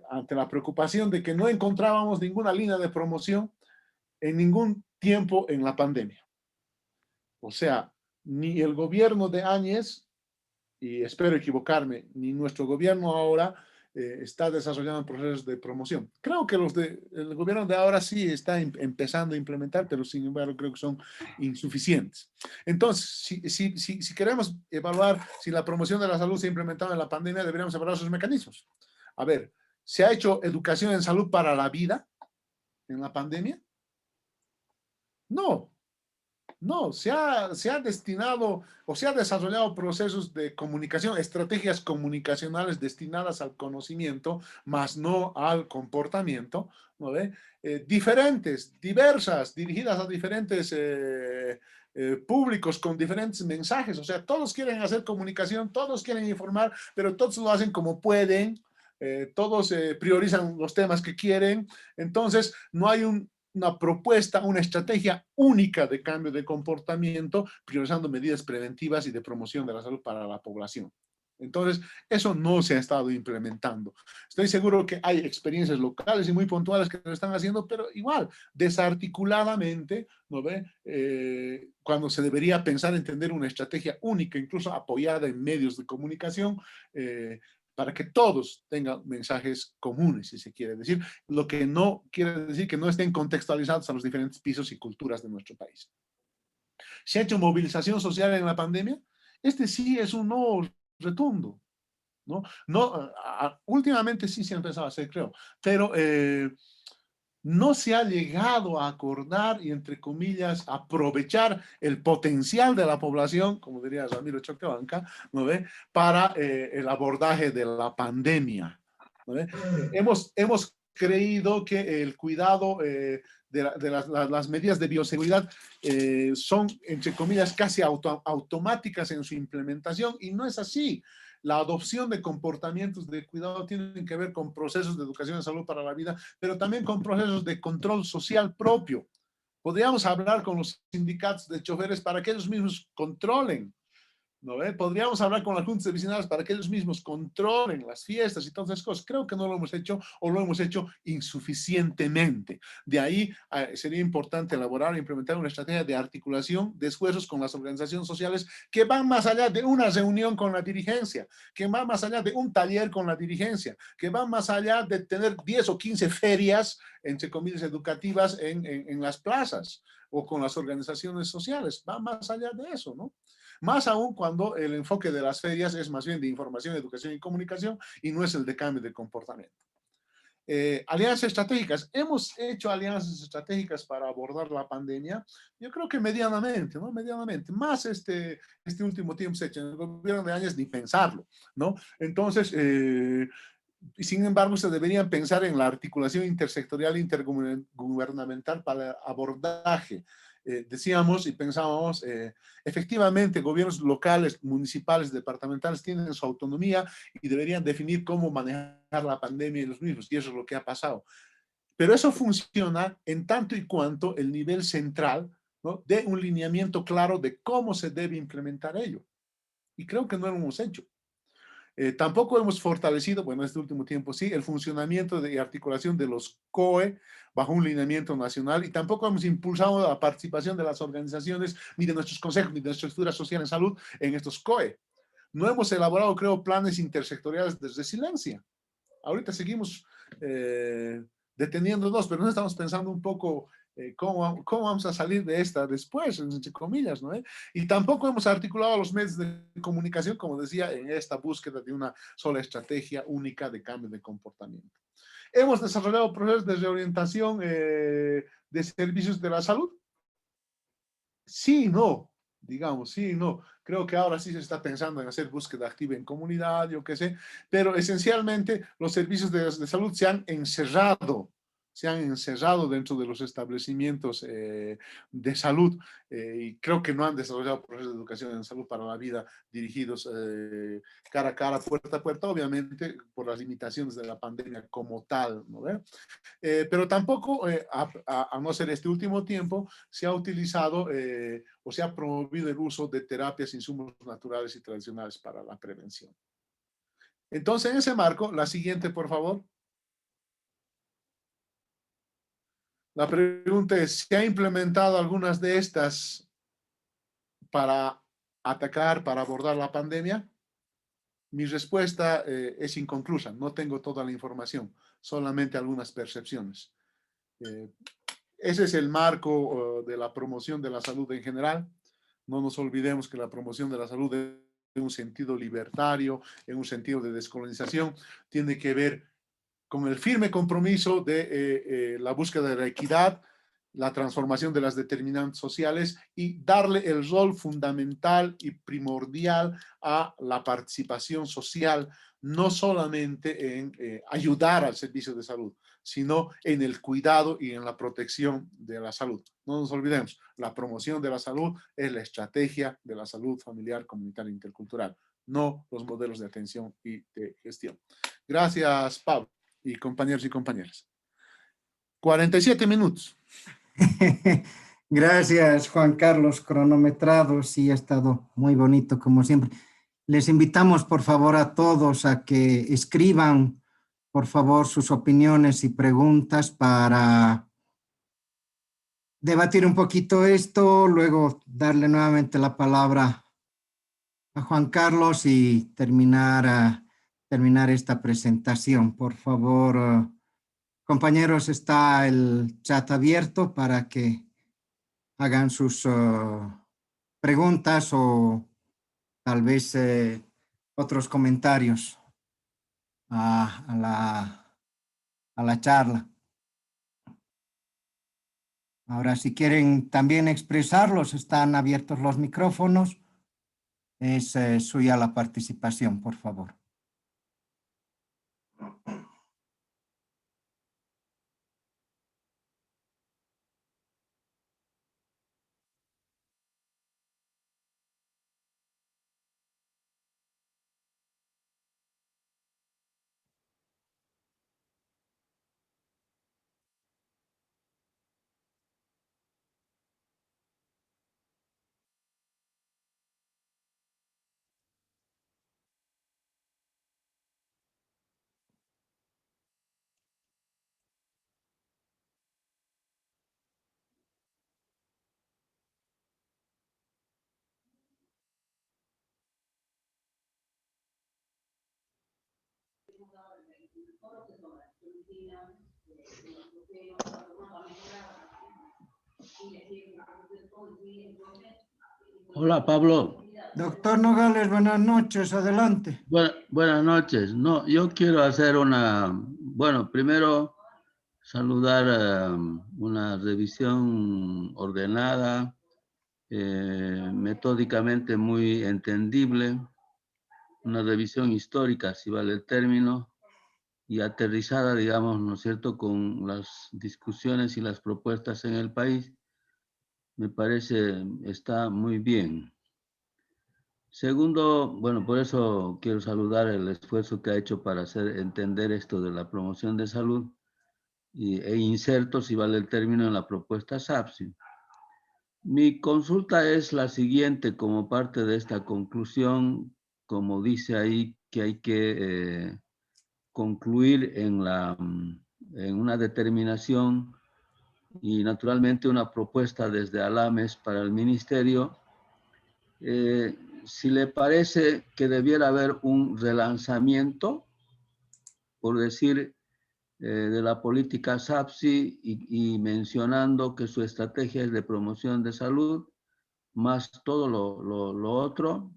Ante la preocupación de que no encontrábamos ninguna línea de promoción en ningún tiempo en la pandemia. O sea, ni el gobierno de Áñez, y espero equivocarme, ni nuestro gobierno ahora está desarrollando procesos de promoción. Creo que el gobierno de ahora sí está empezando a implementar, pero sin embargo creo que son insuficientes. Entonces, si queremos evaluar si la promoción de la salud se ha implementado en la pandemia, deberíamos evaluar sus mecanismos. A ver, ¿se ha hecho educación en salud para la vida en la pandemia? No. No, se ha destinado o se ha desarrollado procesos de comunicación, estrategias comunicacionales destinadas al conocimiento, más no al comportamiento, ¿no ve? Diferentes, diversas, dirigidas a diferentes públicos con diferentes mensajes. O sea, todos quieren hacer comunicación, todos quieren informar, pero todos lo hacen como pueden. Todos priorizan los temas que quieren. Entonces, no hay una propuesta, una estrategia única de cambio de comportamiento, priorizando medidas preventivas y de promoción de la salud para la población. Entonces, eso no se ha estado implementando. Estoy seguro que hay experiencias locales y muy puntuales que lo están haciendo, pero igual, desarticuladamente, ¿no ve? Cuando se debería pensar en tener una estrategia única, incluso apoyada en medios de comunicación, para que todos tengan mensajes comunes, si se quiere decir, lo que no quiere decir que no estén contextualizados a los diferentes pisos y culturas de nuestro país. ¿Se ha hecho movilización social en la pandemia? Este sí es un no rotundo, ¿no? No, últimamente sí se ha empezado a hacer, creo, pero no se ha llegado a acordar y, entre comillas, aprovechar el potencial de la población, como diría Ramiro Choquebanca, ¿no ve? Para el abordaje de la pandemia, ¿no ve? Hemos creído que el cuidado de las medidas de bioseguridad son, entre comillas, casi automáticas en su implementación, y no es así. La adopción de comportamientos de cuidado tienen que ver con procesos de educación en salud para la vida, pero también con procesos de control social propio. Podríamos hablar con los sindicatos de choferes para que ellos mismos controlen, ¿no ve? Podríamos hablar con las juntas vecinales para que ellos mismos controlen las fiestas y todas esas cosas. Creo que no lo hemos hecho o lo hemos hecho insuficientemente. De ahí sería importante elaborar e implementar una estrategia de articulación de esfuerzos con las organizaciones sociales que van más allá de una reunión con la dirigencia, que van más allá de un taller con la dirigencia, que van más allá de tener 10 o 15 ferias, entre comillas, educativas en las plazas o con las organizaciones sociales. Va más allá de eso, ¿no? Más aún cuando el enfoque de las ferias es más bien de información, educación y comunicación y no es el de cambio de comportamiento. Alianzas estratégicas. Hemos hecho alianzas estratégicas para abordar la pandemia. Yo creo que medianamente, ¿no? Medianamente. Más este último tiempo se ha hecho. En el gobierno de Áñez ni pensarlo, ¿no? Entonces, sin embargo, se deberían pensar en la articulación intersectorial intergubernamental para abordaje decíamos y pensábamos, efectivamente, gobiernos locales, municipales, departamentales tienen su autonomía y deberían definir cómo manejar la pandemia y los mismos, y eso es lo que ha pasado. Pero eso funciona en tanto y cuanto el nivel central, ¿no?, dé un lineamiento claro de cómo se debe implementar ello. Y creo que no lo hemos hecho. Tampoco hemos fortalecido, bueno, este último tiempo sí, el funcionamiento y articulación de los COE bajo un lineamiento nacional, y tampoco hemos impulsado la participación de las organizaciones, ni de nuestros consejos, ni de nuestra estructura social en salud en estos COE. No hemos elaborado, creo, planes intersectoriales de resiliencia. Ahorita seguimos deteniéndonos, pero no estamos pensando un poco cómo vamos a salir de esta después, entre comillas, ¿no? Y tampoco hemos articulado los medios de comunicación, como decía, en esta búsqueda de una sola estrategia única de cambio de comportamiento. Hemos desarrollado procesos de reorientación de servicios de la salud. Sí y no, digamos, sí y no. Creo que ahora sí se está pensando en hacer búsqueda activa en comunidad, yo qué sé, pero esencialmente los servicios de salud se han encerrado dentro de los establecimientos de salud, y creo que no han desarrollado procesos de educación en salud para la vida dirigidos cara a cara, puerta a puerta, obviamente por las limitaciones de la pandemia como tal, ¿no ve? Pero tampoco, a no ser este último tiempo, se ha utilizado o se ha promovido el uso de terapias, insumos naturales y tradicionales para la prevención. Entonces, en ese marco, la siguiente, por favor. La pregunta es, ¿se ha implementado algunas de estas para atacar, para abordar la pandemia? Mi respuesta es inconclusa, no tengo toda la información, solamente algunas percepciones. Ese es el marco de la promoción de la salud en general. No nos olvidemos que la promoción de la salud en un sentido libertario, en un sentido de descolonización, tiene que ver con el firme compromiso de la búsqueda de la equidad, la transformación de las determinantes sociales y darle el rol fundamental y primordial a la participación social, no solamente en ayudar al servicio de salud, sino en el cuidado y en la protección de la salud. No nos olvidemos, la promoción de la salud es la estrategia de la salud familiar, comunitaria e intercultural, no los modelos de atención y de gestión. Gracias, Pablo y compañeros y compañeras. 47 minutos. Gracias, Juan Carlos, cronometrado, sí ha estado muy bonito como siempre. Les invitamos, por favor, a todos a que escriban, por favor, sus opiniones y preguntas para debatir un poquito esto, luego darle nuevamente la palabra a Juan Carlos y terminar esta presentación. Por favor, compañeros, está el chat abierto para que hagan sus preguntas o tal vez otros comentarios a la charla. Ahora, si quieren también expresarlos, están abiertos los micrófonos. Es suya la participación, por favor. Hola, Pablo. Doctor Nogales, buenas noches, adelante. Buenas noches. No, yo quiero hacer bueno, primero saludar una revisión ordenada, metódicamente muy entendible, una revisión histórica, si vale el término, y aterrizada, digamos, ¿no es cierto?, con las discusiones y las propuestas en el país. me parece está muy bien. Segundo, bueno, por eso quiero saludar el esfuerzo que ha hecho para hacer entender esto de la promoción de salud e inserto, si vale el término, en la propuesta SAPSI. Mi consulta es la siguiente, como parte de esta conclusión, como dice ahí, que hay que concluir en una determinación y naturalmente una propuesta desde Alames para el ministerio. Si le parece que debiera haber un relanzamiento, por decir, de la política SAPSI y mencionando que su estrategia es de promoción de salud, más todo lo otro,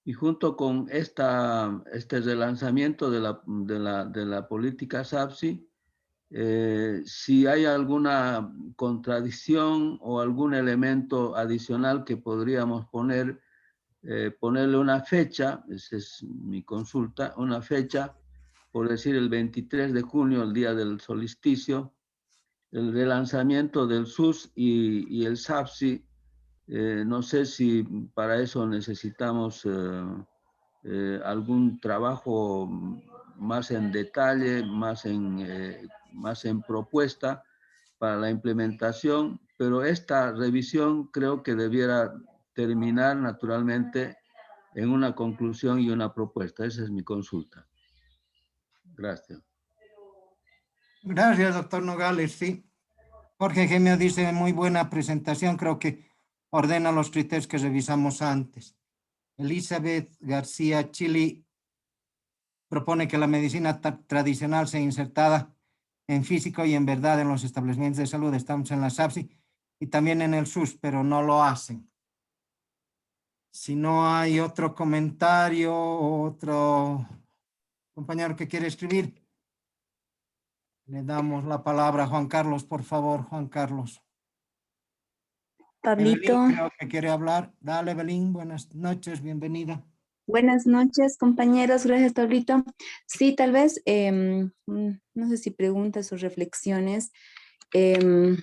y junto con este relanzamiento de la política SAPSI, si hay alguna contradicción o algún elemento adicional que podríamos ponerle una fecha, esa es mi consulta, una fecha, por decir el 23 de junio, el día del solsticio, el relanzamiento del SUS y el SAPSI. No sé si para eso necesitamos algún trabajo más en detalle, más en propuesta para la implementación, pero esta revisión creo que debiera terminar naturalmente en una conclusión y una propuesta. Esa es mi consulta. Gracias. Gracias, doctor Nogales. Sí, Jorge Gemio dice muy buena presentación, creo que ordena los criterios que revisamos antes. Elizabeth García Chili propone que la medicina tradicional sea insertada en físico y en verdad en los establecimientos de salud. Estamos en la SAPSI y también en el SUS, pero no lo hacen. Si no hay otro comentario, otro compañero que quiere escribir, le damos la palabra a Juan Carlos, por favor, Juan Carlos. Pablito, Evelyn creo que quiere hablar. Dale, Evelyn, buenas noches, bienvenida. buenas noches, compañeros. Gracias, Pablito. Sí, tal vez, no sé si preguntas o reflexiones. Creo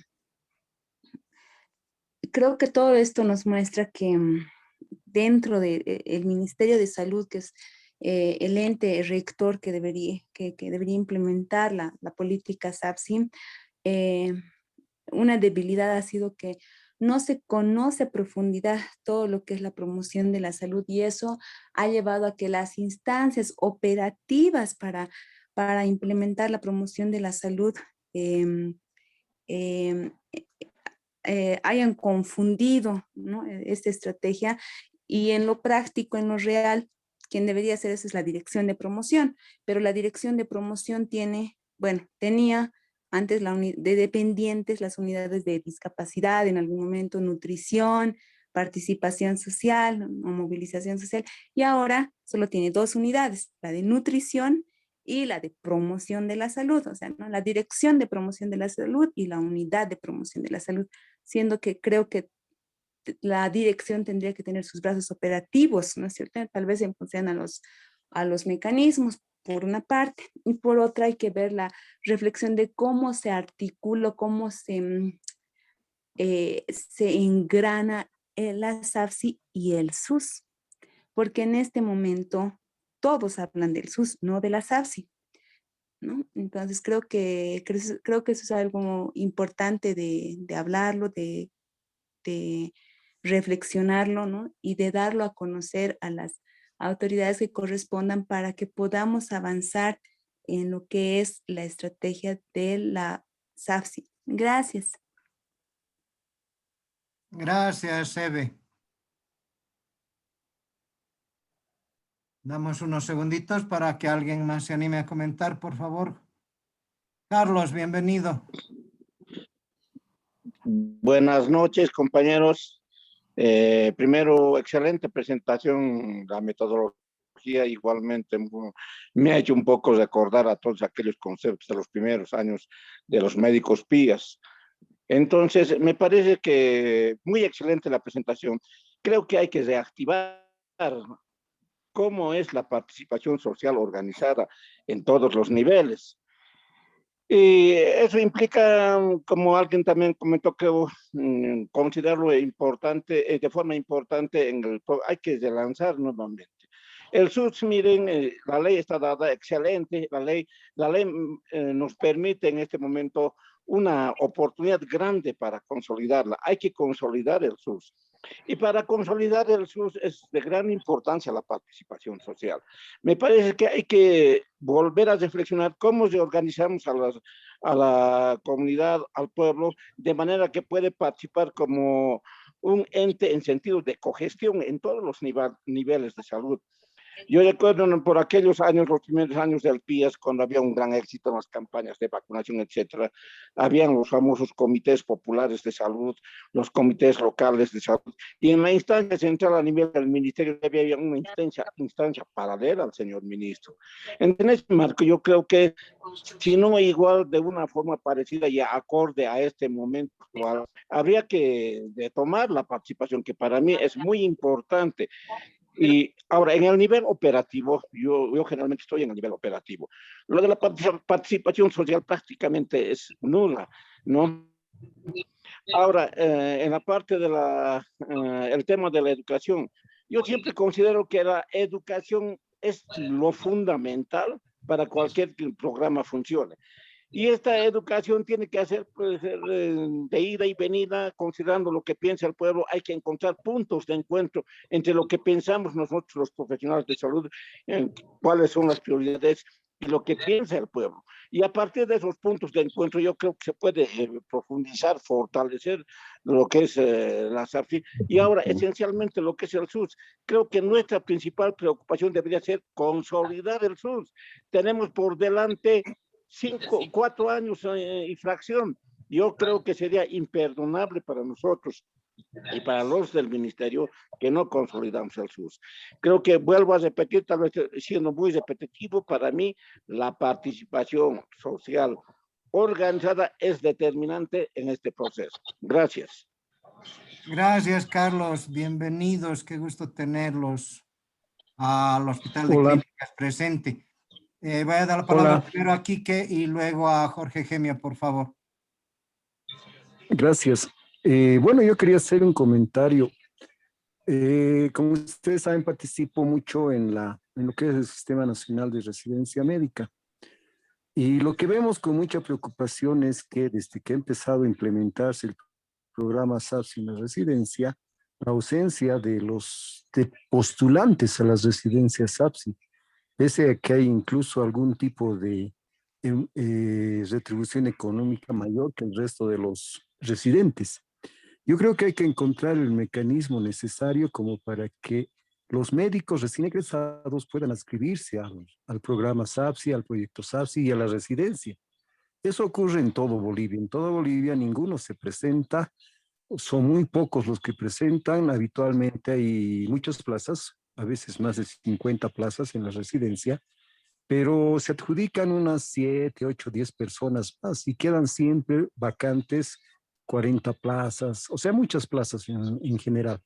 que todo esto nos muestra que dentro del Ministerio de Salud, que es el ente rector que debería implementar la política SAPSI, una debilidad ha sido que no se conoce a profundidad todo lo que es la promoción de la salud y eso ha llevado a que las instancias operativas para implementar la promoción de la salud hayan confundido, ¿no?, esta estrategia y en lo práctico, en lo real, quien debería hacer eso es la dirección de promoción, pero la dirección de promoción tenía antes de dependientes las unidades de discapacidad, en algún momento nutrición, participación social o movilización social, y ahora solo tiene dos unidades, la de nutrición y la de promoción de la salud, o sea, ¿no?, la dirección de promoción de la salud y la unidad de promoción de la salud, siendo que creo que la dirección tendría que tener sus brazos operativos, ¿no es cierto? Tal vez en función a los mecanismos, por una parte, y por otra hay que ver la reflexión de cómo se articula, cómo se engrana la SAFSI y el SUS, porque en este momento todos hablan del SUS, no de la SAFSI, ¿no? Entonces creo que eso es algo importante de hablarlo, de reflexionarlo, ¿no?, y de darlo a conocer a las autoridades que correspondan para que podamos avanzar en lo que es la estrategia de la SAFSI. Gracias. Gracias, Eve. Damos unos segunditos para que alguien más se anime a comentar, por favor. Carlos, bienvenido. Buenas noches, compañeros. Primero, excelente presentación. La metodología igualmente me ha hecho un poco recordar a todos aquellos conceptos de los primeros años de los médicos PIAs. Entonces, me parece que muy excelente la presentación. Creo que hay que reactivar cómo es la participación social organizada en todos los niveles. Y eso implica, como alguien también comentó, creo, considerarlo importante, de forma importante, hay que relanzar nuevamente. El SUS, miren, la ley está dada, excelente, la ley nos permite en este momento una oportunidad grande para consolidarla. Hay que consolidar el SUS. Y para consolidar el SUS es de gran importancia la participación social. Me parece que hay que volver a reflexionar cómo reorganizamos a la comunidad, al pueblo, de manera que puede participar como un ente en sentido de cogestión en todos los niveles de salud. Yo recuerdo por aquellos años, los primeros años del PIES, cuando había un gran éxito en las campañas de vacunación, etcétera, habían los famosos comités populares de salud, los comités locales de salud, y en la instancia central a nivel del ministerio había una instancia paralela al señor ministro. En ese marco, yo creo que, si no igual, de una forma parecida y acorde a este momento actual, habría que tomar la participación, que para mí es muy importante. Y ahora, en el nivel operativo, yo generalmente estoy en el nivel operativo. Lo de la participación social prácticamente es nula, ¿no? Ahora, en la parte de el tema de la educación, yo siempre considero que la educación es lo fundamental para cualquier programa funcione. Y esta educación tiene que hacer pues, de ida y venida, considerando lo que piensa el pueblo. Hay que encontrar puntos de encuentro entre lo que pensamos nosotros, los profesionales de salud, cuáles son las prioridades y lo que piensa el pueblo. Y a partir de esos puntos de encuentro, yo creo que se puede profundizar, fortalecer lo que es la SAFSI. Y ahora, esencialmente, lo que es el SUS. Creo que nuestra principal preocupación debería ser consolidar el SUS. Tenemos por delante 4 años y fracción. Yo creo que sería imperdonable para nosotros y para los del ministerio que no consolidamos el SUS. Creo que vuelvo a repetir, tal vez siendo muy repetitivo, para mí la participación social organizada es determinante en este proceso. Gracias. Gracias, Carlos. Bienvenidos. Qué gusto tenerlos al Hospital de Hola. Clínicas presente. Voy a dar la palabra Hola. primero a Quique y luego a Jorge Gemia, por favor. Gracias. Bueno, yo quería hacer un comentario. Como ustedes saben, participo mucho en lo que es el Sistema Nacional de Residencia Médica. Y lo que vemos con mucha preocupación es que desde que ha empezado a implementarse el programa SAFSI en la residencia, la ausencia de postulantes a las residencias SAFSI, pese a que hay incluso algún tipo de retribución económica mayor que el resto de los residentes. Yo creo que hay que encontrar el mecanismo necesario como para que los médicos recién egresados puedan adscribirse al programa SAFSI, al proyecto SAFSI y a la residencia. Eso ocurre en todo Bolivia. En toda Bolivia ninguno se presenta, son muy pocos los que presentan. Habitualmente hay muchas plazas, a veces más de 50 plazas en la residencia, pero se adjudican unas 7, 8, 10 personas más y quedan siempre vacantes 40 plazas, o sea, muchas plazas en general.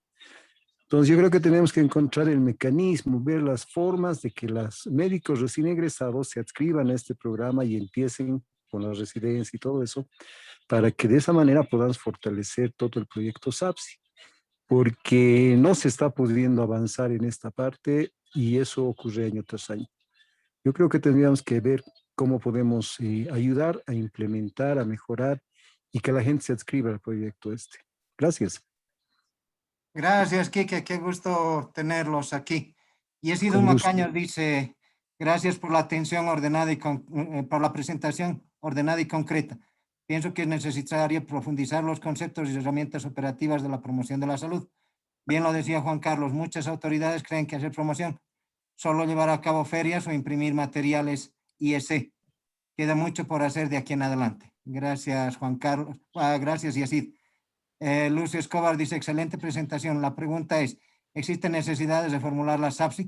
Entonces yo creo que tenemos que encontrar el mecanismo, ver las formas de que los médicos recién egresados se adscriban a este programa y empiecen con la residencia y todo eso, para que de esa manera podamos fortalecer todo el proyecto SAFSI, porque no se está pudiendo avanzar en esta parte y eso ocurre año tras año. Yo creo que tendríamos que ver cómo podemos ayudar a implementar, a mejorar y que la gente se adscriba al proyecto este. Gracias. Gracias, Quique. Qué gusto tenerlos aquí. Y Isidro Con gusto. Macaño dice, gracias por la atención ordenada y por la presentación ordenada y concreta. Pienso que es necesario profundizar los conceptos y herramientas operativas de la promoción de la salud. Bien lo decía Juan Carlos, muchas autoridades creen que hacer promoción solo llevar a cabo ferias o imprimir materiales IEC. Queda mucho por hacer de aquí en adelante. Gracias, Juan Carlos. Gracias, Yacid. Lucio Escobar dice, excelente presentación. La pregunta es, ¿existen necesidades de formular la SAFSI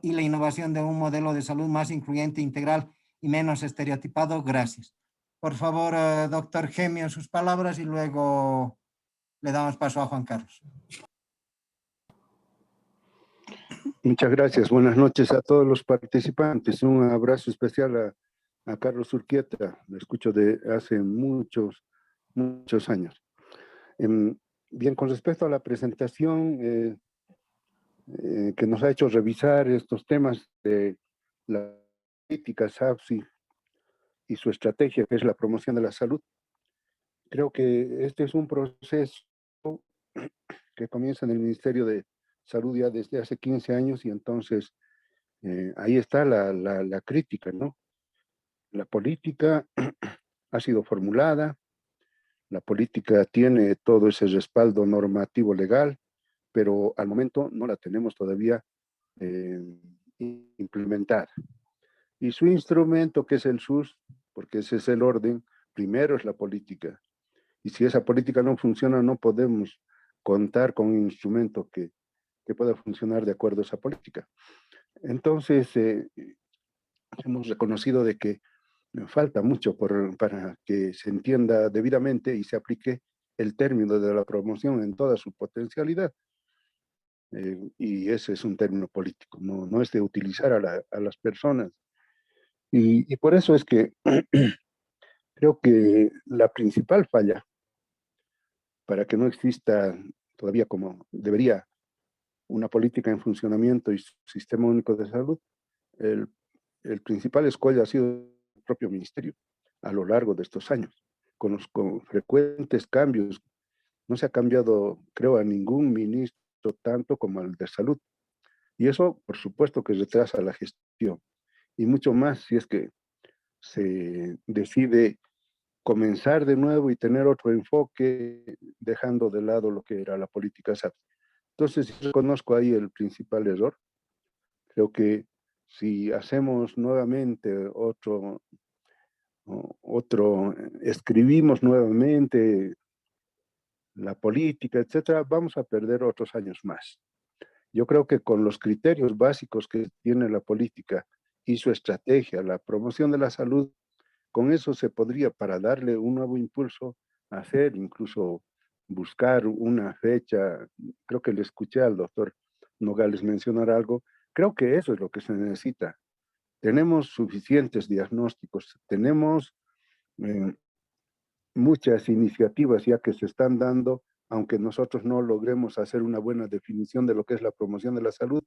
y la innovación de un modelo de salud más incluyente, integral y menos estereotipado? Gracias. Por favor, doctor Gemio, sus palabras y luego le damos paso a Juan Carlos. Muchas gracias. Buenas noches a todos los participantes. Un abrazo especial a Carlos Urquieta, lo escucho de hace muchos años. Bien, con respecto a la presentación que nos ha hecho revisar estos temas de la política SAPSI y su estrategia, que es la promoción de la salud, creo que este es un proceso que comienza en el Ministerio de Salud ya desde hace 15 años y entonces ahí está la crítica, ¿no? La política ha sido formulada, la política tiene todo ese respaldo normativo legal, pero al momento no la tenemos todavía implementada. Y su instrumento, que es el SUS, porque ese es el orden, primero es la política. Y si esa política no funciona, no podemos contar con un instrumento que pueda funcionar de acuerdo a esa política. Entonces, hemos reconocido de que falta mucho para que se entienda debidamente y se aplique el término de la promoción en toda su potencialidad. Y ese es un término político, no es de utilizar a las personas. Y por eso es que creo que la principal falla para que no exista todavía como debería una política en funcionamiento y sistema único de salud, el principal escollo ha sido el propio ministerio a lo largo de estos años, con frecuentes cambios. No se ha cambiado, creo, a ningún ministro tanto como al de salud. Y eso, por supuesto, que retrasa la gestión. Y mucho más si es que se decide comenzar de nuevo y tener otro enfoque, dejando de lado lo que era la política SAP. Entonces, reconozco ahí el principal error. Creo que si hacemos nuevamente escribimos nuevamente la política, etcétera, vamos a perder otros años más. Yo creo que con los criterios básicos que tiene la política y su estrategia, la promoción de la salud, con eso se podría, para darle un nuevo impulso, hacer incluso buscar una fecha. Creo que le escuché al doctor Nogales mencionar algo. Creo que eso es lo que se necesita. Tenemos suficientes diagnósticos, tenemos muchas iniciativas ya que se están dando, aunque nosotros no logremos hacer una buena definición de lo que es la promoción de la salud,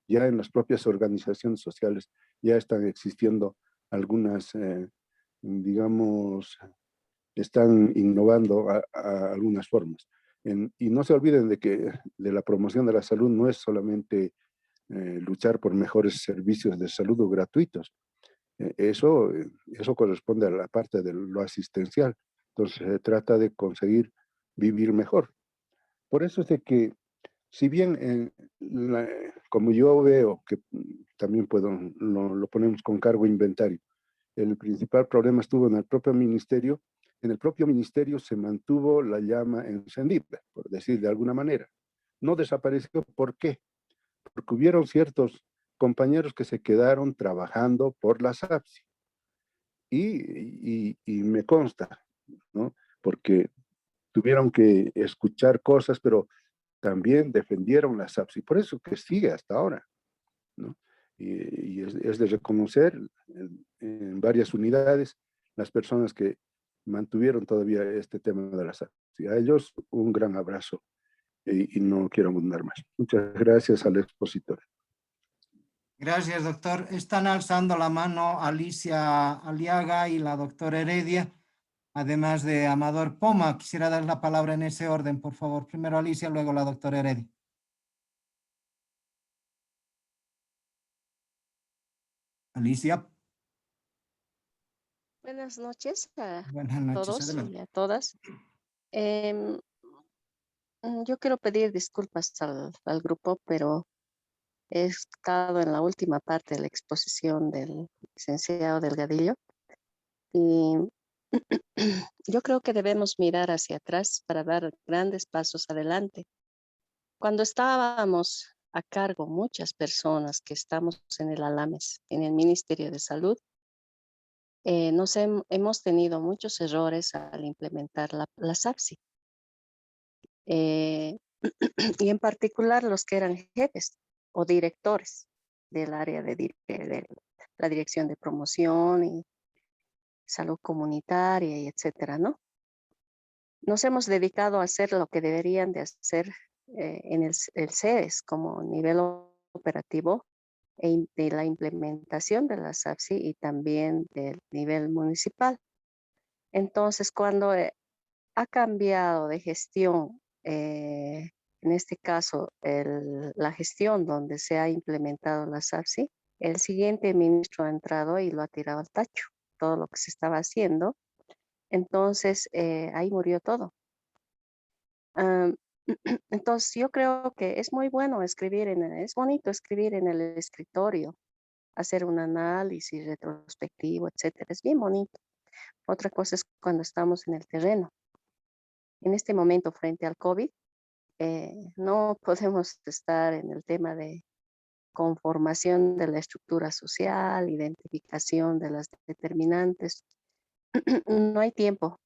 ya en las propias organizaciones sociales ya están existiendo algunas, digamos, están innovando a algunas formas. Y no se olviden de que de la promoción de la salud no es solamente luchar por mejores servicios de salud gratuitos. Eso corresponde a la parte de lo asistencial. Entonces se trata de conseguir vivir mejor. Por eso es de que, si bien como yo veo que también lo ponemos con cargo inventario, el principal problema estuvo en el propio ministerio. En el propio ministerio se mantuvo la llama encendida, por decir de alguna manera. No desapareció. ¿Por qué? Porque hubieron ciertos compañeros que se quedaron trabajando por la SAPSI. Y me consta, ¿no? Porque tuvieron que escuchar cosas, pero también defendieron la SAPSI. Por eso que sigue hasta ahora, ¿no? Y es de reconocer en varias unidades las personas que mantuvieron todavía este tema de la SAPSI. A ellos un gran abrazo y no quiero abundar más. Muchas gracias al expositor. Gracias, doctor. Están alzando la mano Alicia Aliaga y la doctora Heredia, además de Amador Poma. Quisiera dar la palabra en ese orden, por favor. Primero Alicia, luego la doctora Heredia. Alicia. Buenas noches a Buenas noches, todos adelante. y a todas. Yo quiero pedir disculpas al grupo, pero he estado en la última parte de la exposición del licenciado Delgadillo y yo creo que debemos mirar hacia atrás para dar grandes pasos adelante. Cuando estábamos a cargo muchas personas que estamos en el ALAMES, en el Ministerio de Salud, hemos tenido muchos errores al implementar la SAPSI. Y en particular los que eran jefes o directores del área de la dirección de promoción salud comunitaria y etcétera, ¿no? Nos hemos dedicado a hacer lo que deberían de hacer en el CEDES como nivel operativo de la implementación de la SAFSI y también del nivel municipal. Entonces, cuando ha cambiado de gestión, en este caso, la gestión donde se ha implementado la SAFSI, el siguiente ministro ha entrado y lo ha tirado al tacho, todo lo que se estaba haciendo. Entonces, ahí murió todo. Entonces, yo creo que es muy bueno escribir, es bonito escribir en el escritorio, hacer un análisis retrospectivo, etcétera. Es bien bonito. Otra cosa es cuando estamos en el terreno. En este momento, frente al COVID, no podemos estar en el tema de conformación de la estructura social, identificación de las determinantes. No hay tiempo,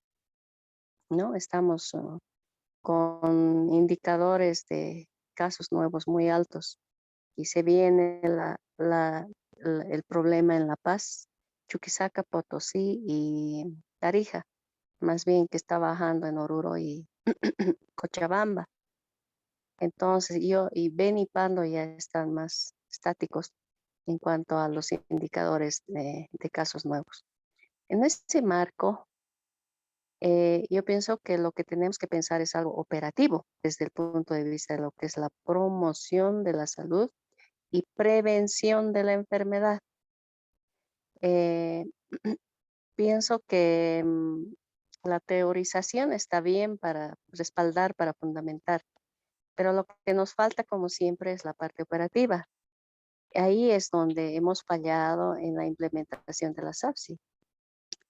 ¿no? Estamos con indicadores de casos nuevos muy altos y se viene el problema en La Paz, Chuquisaca, Potosí y Tarija, más bien que está bajando en Oruro y Cochabamba. Entonces y Beni y Pando ya están más estáticos en cuanto a los indicadores de casos nuevos. En este marco, yo pienso que lo que tenemos que pensar es algo operativo desde el punto de vista de lo que es la promoción de la salud y prevención de la enfermedad. Pienso que la teorización está bien para respaldar, para fundamentar, pero lo que nos falta, como siempre, es la parte operativa. Ahí es donde hemos fallado en la implementación de la SAFSI.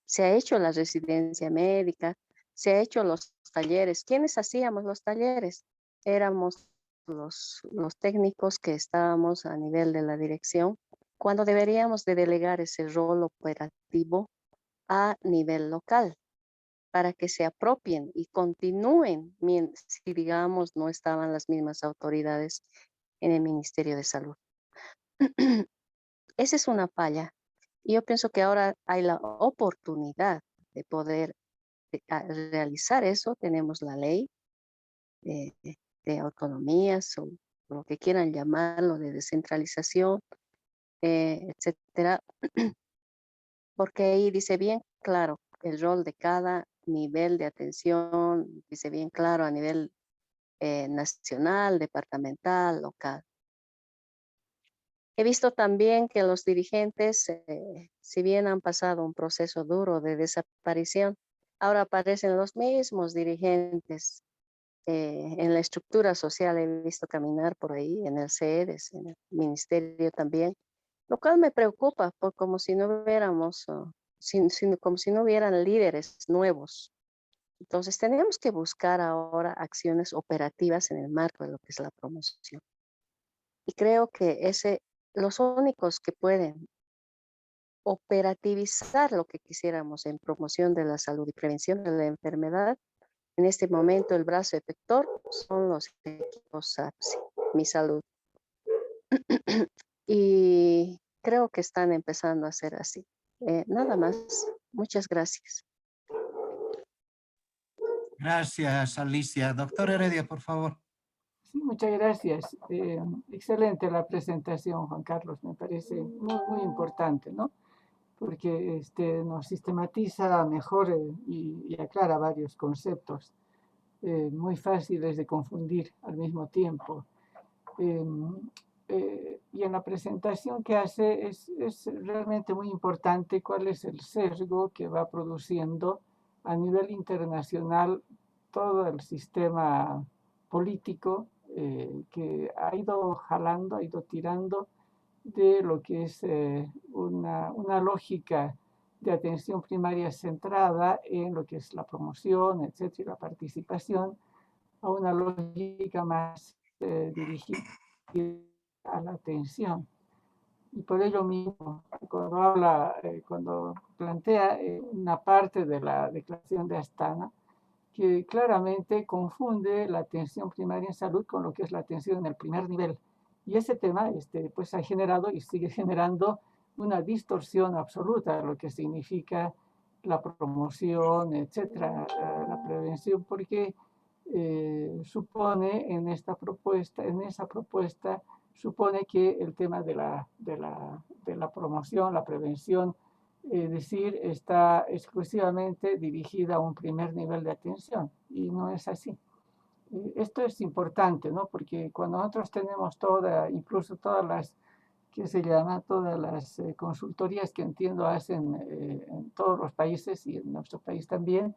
Se ha hecho la residencia médica, se ha hecho los talleres. ¿Quiénes hacíamos los talleres? Éramos los técnicos que estábamos a nivel de la dirección, cuando deberíamos de delegar ese rol operativo a nivel local para que se apropien y continúen si, digamos, no estaban las mismas autoridades en el Ministerio de Salud. Esa es una falla. Y yo pienso que ahora hay la oportunidad de poder realizar eso. Tenemos la ley de autonomías o lo que quieran llamarlo, de descentralización, etcétera. Porque ahí dice bien claro el rol de cada nivel de atención, dice bien claro a nivel nacional, departamental, local. He visto también que los dirigentes, si bien han pasado un proceso duro de desaparición, ahora aparecen los mismos dirigentes en la estructura social. He visto caminar por ahí en el CEDES, en el ministerio también, lo cual me preocupa, como si no hubiéramos, como si no hubieran líderes nuevos. Entonces tenemos que buscar ahora acciones operativas en el marco de lo que es la promoción. Y creo que los únicos que pueden operativizar lo que quisiéramos en promoción de la salud y prevención de la enfermedad, en este momento el brazo efector son los equipos SAFSI, Mi Salud. Y creo que están empezando a ser así. Nada más. Muchas gracias. Gracias, Alicia. Doctor Heredia, por favor. Sí, muchas gracias. Excelente la presentación, Juan Carlos. Me parece muy, muy importante, ¿no? Porque nos sistematiza mejor y aclara varios conceptos muy fáciles de confundir al mismo tiempo. Y en la presentación que hace es realmente muy importante cuál es el sesgo que va produciendo a nivel internacional todo el sistema político que ha ido jalando, ha ido tirando de lo que es una lógica de atención primaria centrada en lo que es la promoción, etcétera, y la participación, a una lógica más dirigida a la atención. Y por ello mismo, cuando plantea una parte de la Declaración de Astana, que claramente confunde la atención primaria en salud con lo que es la atención en el primer nivel. Y ese tema pues ha generado y sigue generando una distorsión absoluta de lo que significa la promoción, etcétera, la prevención, porque supone en esa propuesta, supone que el tema de la promoción, la prevención, es decir, está exclusivamente dirigida a un primer nivel de atención, y no es así. Esto es importante, ¿no? Porque cuando nosotros tenemos incluso todas las, que se llama, todas las consultorías que entiendo hacen en todos los países y en nuestro país también,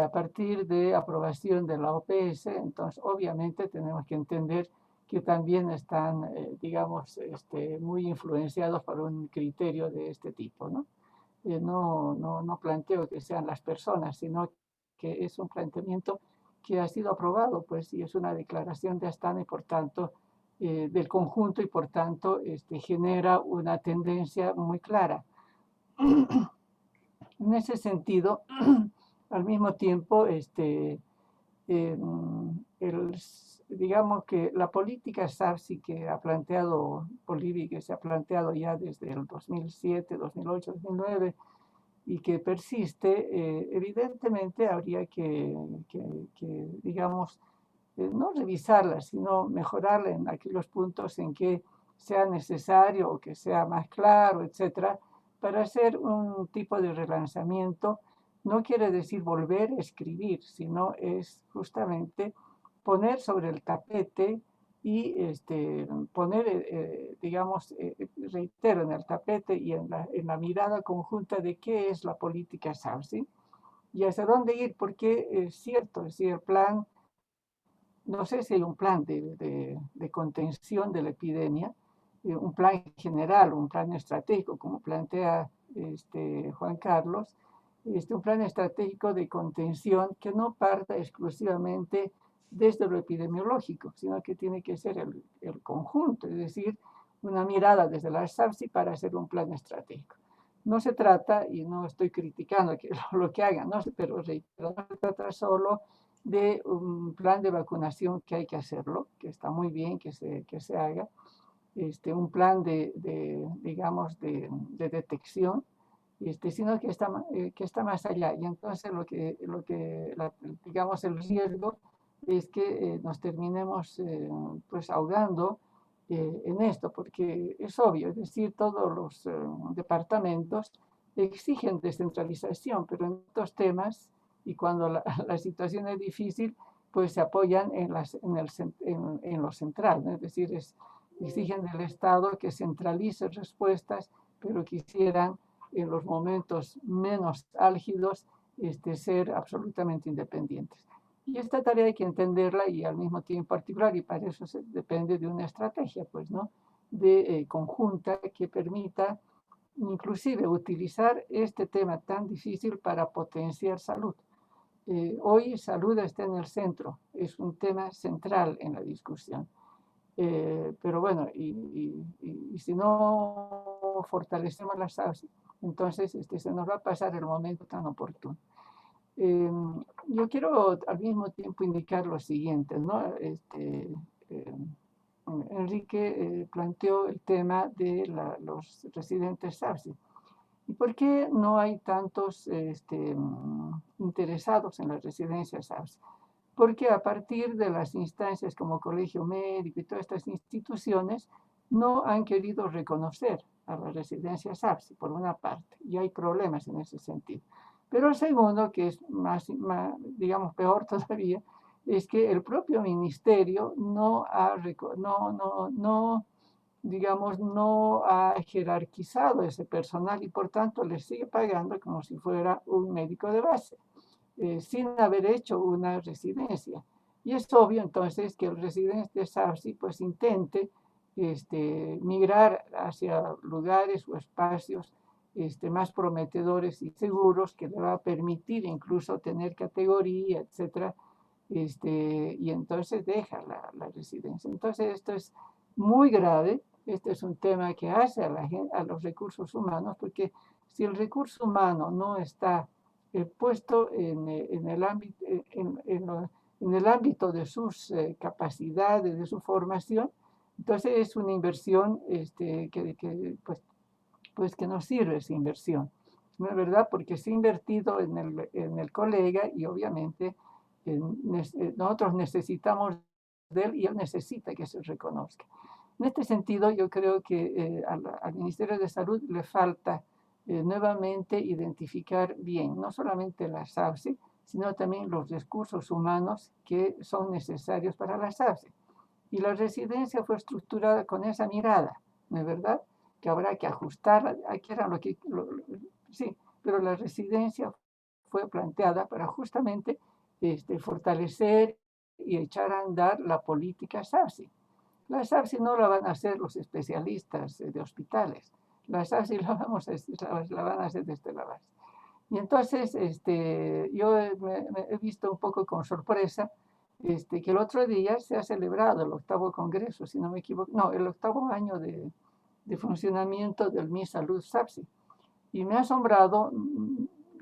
a partir de aprobación de la OPS, entonces obviamente tenemos que entender que también están, digamos, muy influenciados por un criterio de este tipo, ¿no? No planteo que sean las personas, sino que es un planteamiento que ha sido aprobado, pues, y es una declaración de Astana y por tanto del conjunto y por tanto genera una tendencia muy clara. En ese sentido, al mismo tiempo, digamos que la política SAFSI que ha planteado Bolivia y que se ha planteado ya desde el 2007, 2008, 2009 y que persiste, evidentemente habría que digamos, no revisarla, sino mejorarla en aquellos puntos en que sea necesario o que sea más claro, etcétera, para hacer un tipo de relanzamiento. No quiere decir volver a escribir, sino es justamente poner sobre el tapete y poner, digamos, reitero, en el tapete y en la mirada conjunta de qué es la política SAFSI y hacia dónde ir, porque es cierto, si el plan, no sé si hay un plan de contención de la epidemia, un plan general, un plan estratégico, como plantea Juan Carlos, un plan estratégico de contención que no parta exclusivamente desde lo epidemiológico, sino que tiene que ser el conjunto, es decir, una mirada desde la SAFSI para hacer un plan estratégico. No se trata, y no estoy criticando lo que hagan, pero no se trata solo de un plan de vacunación que hay que hacerlo, que está muy bien que se haga, un plan digamos, de detección, sino que está más allá. Y entonces digamos, el riesgo es que nos terminemos pues ahogando en esto, porque es obvio, es decir, todos los departamentos exigen descentralización, pero en estos temas, y cuando la situación es difícil, pues se apoyan en lo central, ¿no? Es decir, exigen del Estado que centralice respuestas, pero quisieran en los momentos menos álgidos ser absolutamente independientes. Y esta tarea hay que entenderla y al mismo tiempo articular, y para eso depende de una estrategia, pues, ¿no? Conjunta que permita inclusive utilizar este tema tan difícil para potenciar salud. Hoy salud está en el centro, es un tema central en la discusión. Pero bueno, y si no fortalecemos las SAFSI, entonces se nos va a pasar el momento tan oportuno. Yo quiero al mismo tiempo indicar lo siguiente, ¿no? Enrique planteó el tema de los residentes SAFSI. ¿Y por qué no hay tantos interesados en las residencias SAFSI? Porque a partir de las instancias como Colegio Médico y todas estas instituciones no han querido reconocer a las residencias SAFSI, por una parte, y hay problemas en ese sentido. Pero el segundo, que es más digamos, peor todavía, es que el propio ministerio no ha jerarquizado ese personal y por tanto le sigue pagando como si fuera un médico de base, sin haber hecho una residencia. Y es obvio entonces que el residente de SAFSI pues intente migrar hacia lugares o espacios más prometedores y seguros que le va a permitir incluso tener categoría, etcétera, y entonces deja la residencia. Entonces esto es muy grave. Este es un tema que hace a los recursos humanos, porque si el recurso humano no está puesto en el ámbito de sus capacidades, de su formación, entonces es una inversión que no sirve esa inversión. ¿no es verdad? Porque se ha invertido en el colega y obviamente nosotros necesitamos de él y él necesita que se reconozca. En este sentido, yo creo que al Ministerio de Salud le falta nuevamente identificar bien, no solamente la SAFSI, sino también los recursos humanos que son necesarios para la SAFSI. Y la residencia fue estructurada con esa mirada, ¿no es verdad? Que habrá que ajustarla, aquí era sí, pero la residencia fue planteada para justamente fortalecer y echar a andar la política SAFSI. La SAFSI no la van a hacer los especialistas de hospitales, la SAFSI la van a hacer desde la base. Y entonces yo me he visto un poco con sorpresa que el otro día se ha celebrado el 8º congreso, si no me equivoco, no, el 8º año de funcionamiento del Mi Salud SAFSI. Y me ha asombrado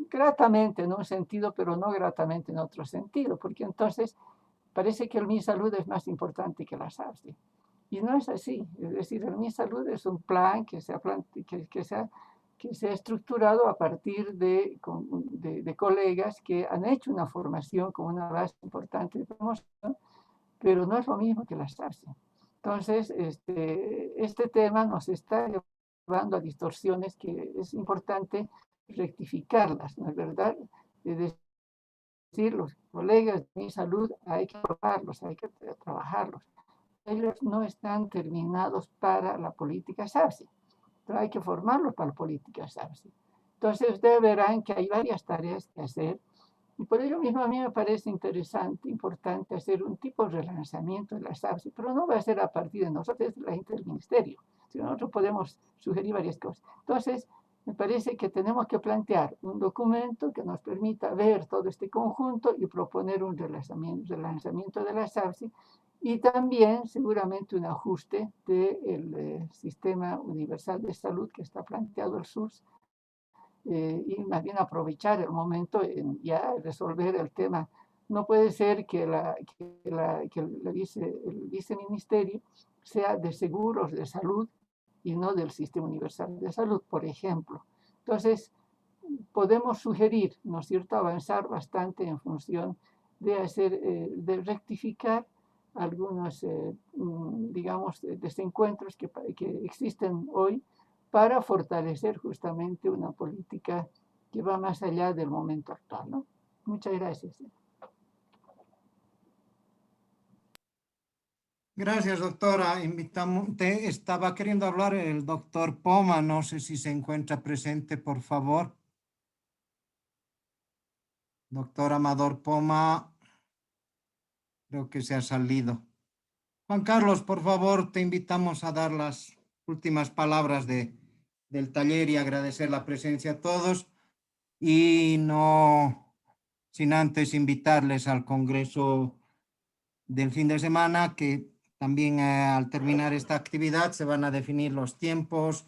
gratamente en un sentido, pero no gratamente en otro sentido, porque entonces parece que el Mi Salud es más importante que la SAFSI. Y no es así. Es decir, el Mi Salud es un plan que se ha estructurado a partir de colegas que han hecho una formación con una base importante de promoción, pero no es lo mismo que la SAFSI. Entonces, este tema nos está llevando a distorsiones que es importante rectificarlas, ¿no es verdad? Es decir, los colegas de Mi Salud hay que probarlos, hay que trabajarlos. Ellos no están terminados para la política SAFSI, pero hay que formarlos para la política SAFSI. Entonces ustedes verán que hay varias tareas que hacer y por ello mismo a mí me parece interesante, importante hacer un tipo de relanzamiento de la SAFSI, pero no va a ser a partir de nosotros, es la gente del ministerio. Si nosotros podemos sugerir varias cosas. Entonces, me parece que tenemos que plantear un documento que nos permita ver todo este conjunto y proponer un relanzamiento de la SAFSI y también seguramente un ajuste del sistema universal de salud que está planteado el SUS y más bien aprovechar el momento en ya resolver el tema. No puede ser que el viceministerio sea de seguros de salud y no del sistema universal de salud, por ejemplo. Entonces, podemos sugerir, ¿no es cierto?, avanzar bastante en función de rectificar algunos, digamos, desencuentros que existen hoy para fortalecer justamente una política que va más allá del momento actual, ¿no? Muchas gracias. Gracias, doctora. Estaba queriendo hablar el doctor Poma, no sé si se encuentra presente, por favor. Doctor Amador Poma, creo que se ha salido. Juan Carlos, por favor, te invitamos a dar las últimas palabras del taller y agradecer la presencia a todos. Y no sin antes invitarles al Congreso del fin de semana, que también al terminar esta actividad se van a definir los tiempos,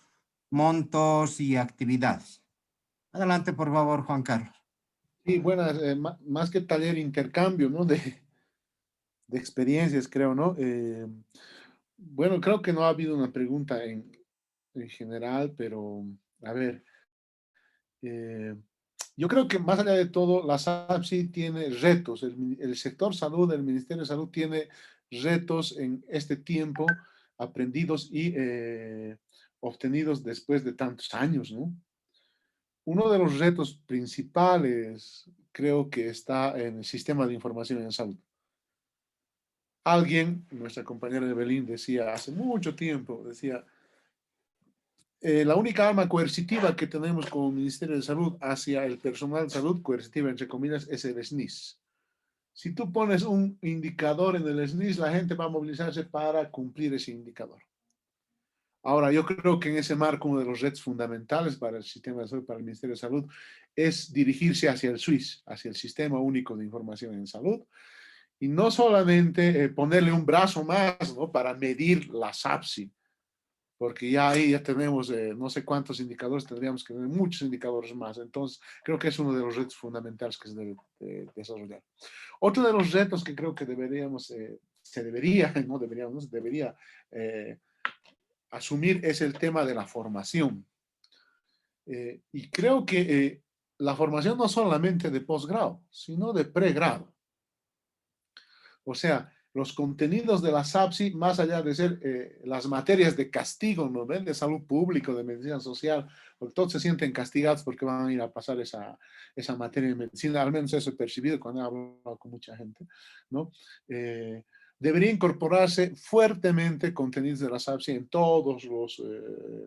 montos y actividades. Adelante, por favor, Juan Carlos. Sí, buenas, más que taller, intercambio, ¿no? De experiencias, creo, ¿no? Bueno, creo que no ha habido una pregunta en general, pero a ver, yo creo que más allá de todo, la SAFSI tiene retos, el sector salud, el Ministerio de Salud tiene retos en este tiempo aprendidos y obtenidos después de tantos años, ¿no? Uno de los retos principales creo que está en el sistema de información en salud. Alguien, nuestra compañera Evelyn decía hace mucho tiempo, decía, la única arma coercitiva que tenemos como Ministerio de Salud hacia el personal de salud, coercitiva entre comillas, es el SNIS. Si tú pones un indicador en el SNIS, la gente va a movilizarse para cumplir ese indicador. Ahora, yo creo que en ese marco uno de los retos fundamentales para el sistema de salud, para el Ministerio de Salud, es dirigirse hacia el SUIS, hacia el Sistema Único de Información en Salud, y no solamente ponerle un brazo más, ¿no?, para medir la SAFSI, porque ya ahí ya tenemos no sé cuántos indicadores, tendríamos que tener muchos indicadores más. Entonces, creo que es uno de los retos fundamentales que se debe desarrollar. Otro de los retos que creo que se debería asumir es el tema de la formación. Y creo que la formación no solamente de posgrado, sino de pregrado. O sea, los contenidos de la SAPSI, más allá de ser las materias de castigo, ¿no ven? De salud pública, de medicina social, porque todos se sienten castigados porque van a ir a pasar esa materia de medicina, al menos eso he percibido cuando he hablado con mucha gente, ¿no? Debería incorporarse fuertemente contenidos de la SAPSI en todas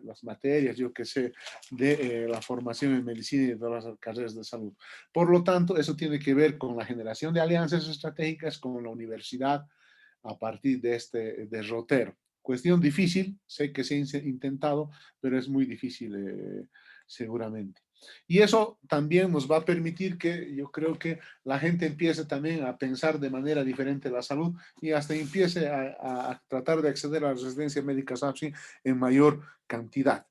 las materias, yo que sé, de la formación en medicina y de todas las carreras de salud. Por lo tanto, eso tiene que ver con la generación de alianzas estratégicas con la universidad a partir de este derrotero. Cuestión difícil, sé que se ha intentado, pero es muy difícil seguramente. Y eso también nos va a permitir que yo creo que la gente empiece también a pensar de manera diferente la salud y hasta empiece a tratar de acceder a la residencia médica SAPSI en mayor cantidad.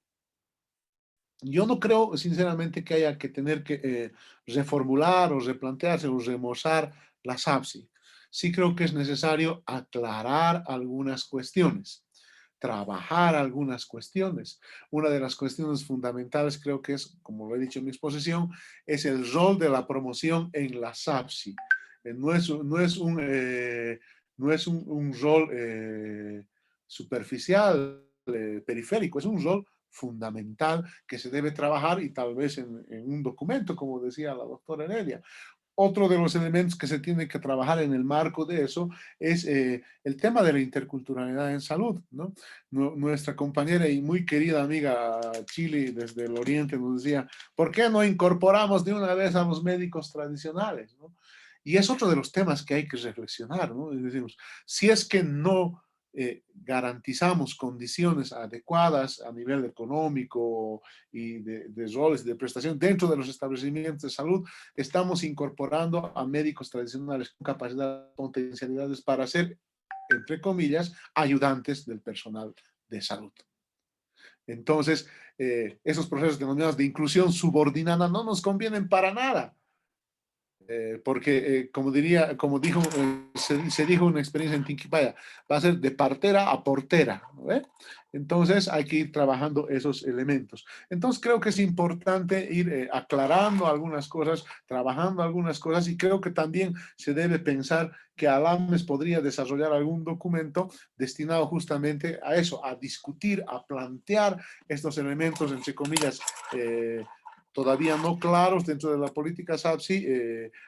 Yo no creo, sinceramente, que haya que tener que reformular o replantearse o remozar la SAPSI. Sí creo que es necesario aclarar algunas cuestiones, trabajar algunas cuestiones. Una de las cuestiones fundamentales creo que es, como lo he dicho en mi exposición, es el rol de la promoción en la SAPSI. No es un rol superficial, periférico, es un rol fundamental que se debe trabajar y tal vez en un documento, como decía la doctora Heredia. Otro de los elementos que se tiene que trabajar en el marco de eso es el tema de la interculturalidad en salud, ¿no? Nuestra compañera y muy querida amiga Chile desde el Oriente nos decía, ¿por qué no incorporamos de una vez a los médicos tradicionales, ¿no? Y es otro de los temas que hay que reflexionar, ¿no? Es decir, si es que no garantizamos condiciones adecuadas a nivel económico y de roles de prestación dentro de los establecimientos de salud, estamos incorporando a médicos tradicionales con capacidad, potencialidades para ser, entre comillas, ayudantes del personal de salud. Entonces, esos procesos denominados de inclusión subordinada no nos convienen para nada. Porque como dijo, se dijo una experiencia en Tinquipaya, va a ser de partera a portera, ¿no? Entonces hay que ir trabajando esos elementos. Entonces creo que es importante ir aclarando algunas cosas, trabajando algunas cosas y creo que también se debe pensar que ALAMES podría desarrollar algún documento destinado justamente a eso, a discutir, a plantear estos elementos, entre comillas, todavía no claros dentro de la política SAPSI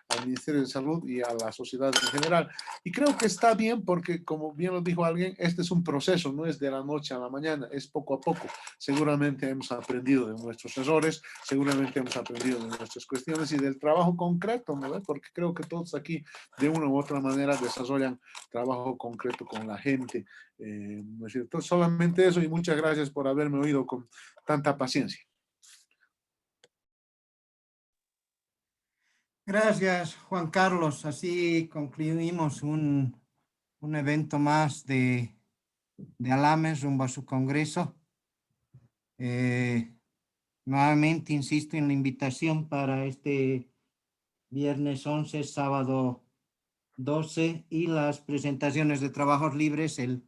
al Ministerio de Salud y a la sociedad en general. Y creo que está bien porque, como bien lo dijo alguien, este es un proceso, no es de la noche a la mañana, es poco a poco. Seguramente hemos aprendido de nuestros errores, seguramente hemos aprendido de nuestras cuestiones y del trabajo concreto, ¿no? Porque creo que todos aquí, de una u otra manera, desarrollan trabajo concreto con la gente. ¿No es cierto? Solamente eso y muchas gracias por haberme oído con tanta paciencia. Gracias, Juan Carlos. Así concluimos un evento más de ALAMES rumbo a su congreso. Nuevamente insisto en la invitación para este viernes 11, sábado 12 y las presentaciones de trabajos libres el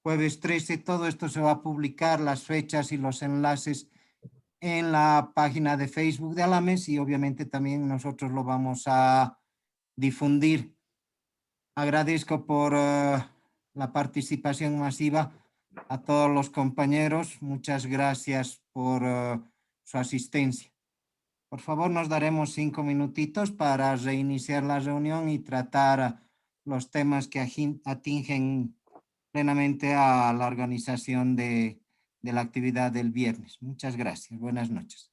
jueves 13. Todo esto se va a publicar, las fechas y los enlaces en la página de Facebook de ALAMES y obviamente también nosotros lo vamos a difundir. Agradezco por la participación masiva a todos los compañeros. Muchas gracias por su asistencia. Por favor, nos daremos 5 minutitos para reiniciar la reunión y tratar los temas que atingen plenamente a la organización de la actividad del viernes. Muchas gracias. Buenas noches.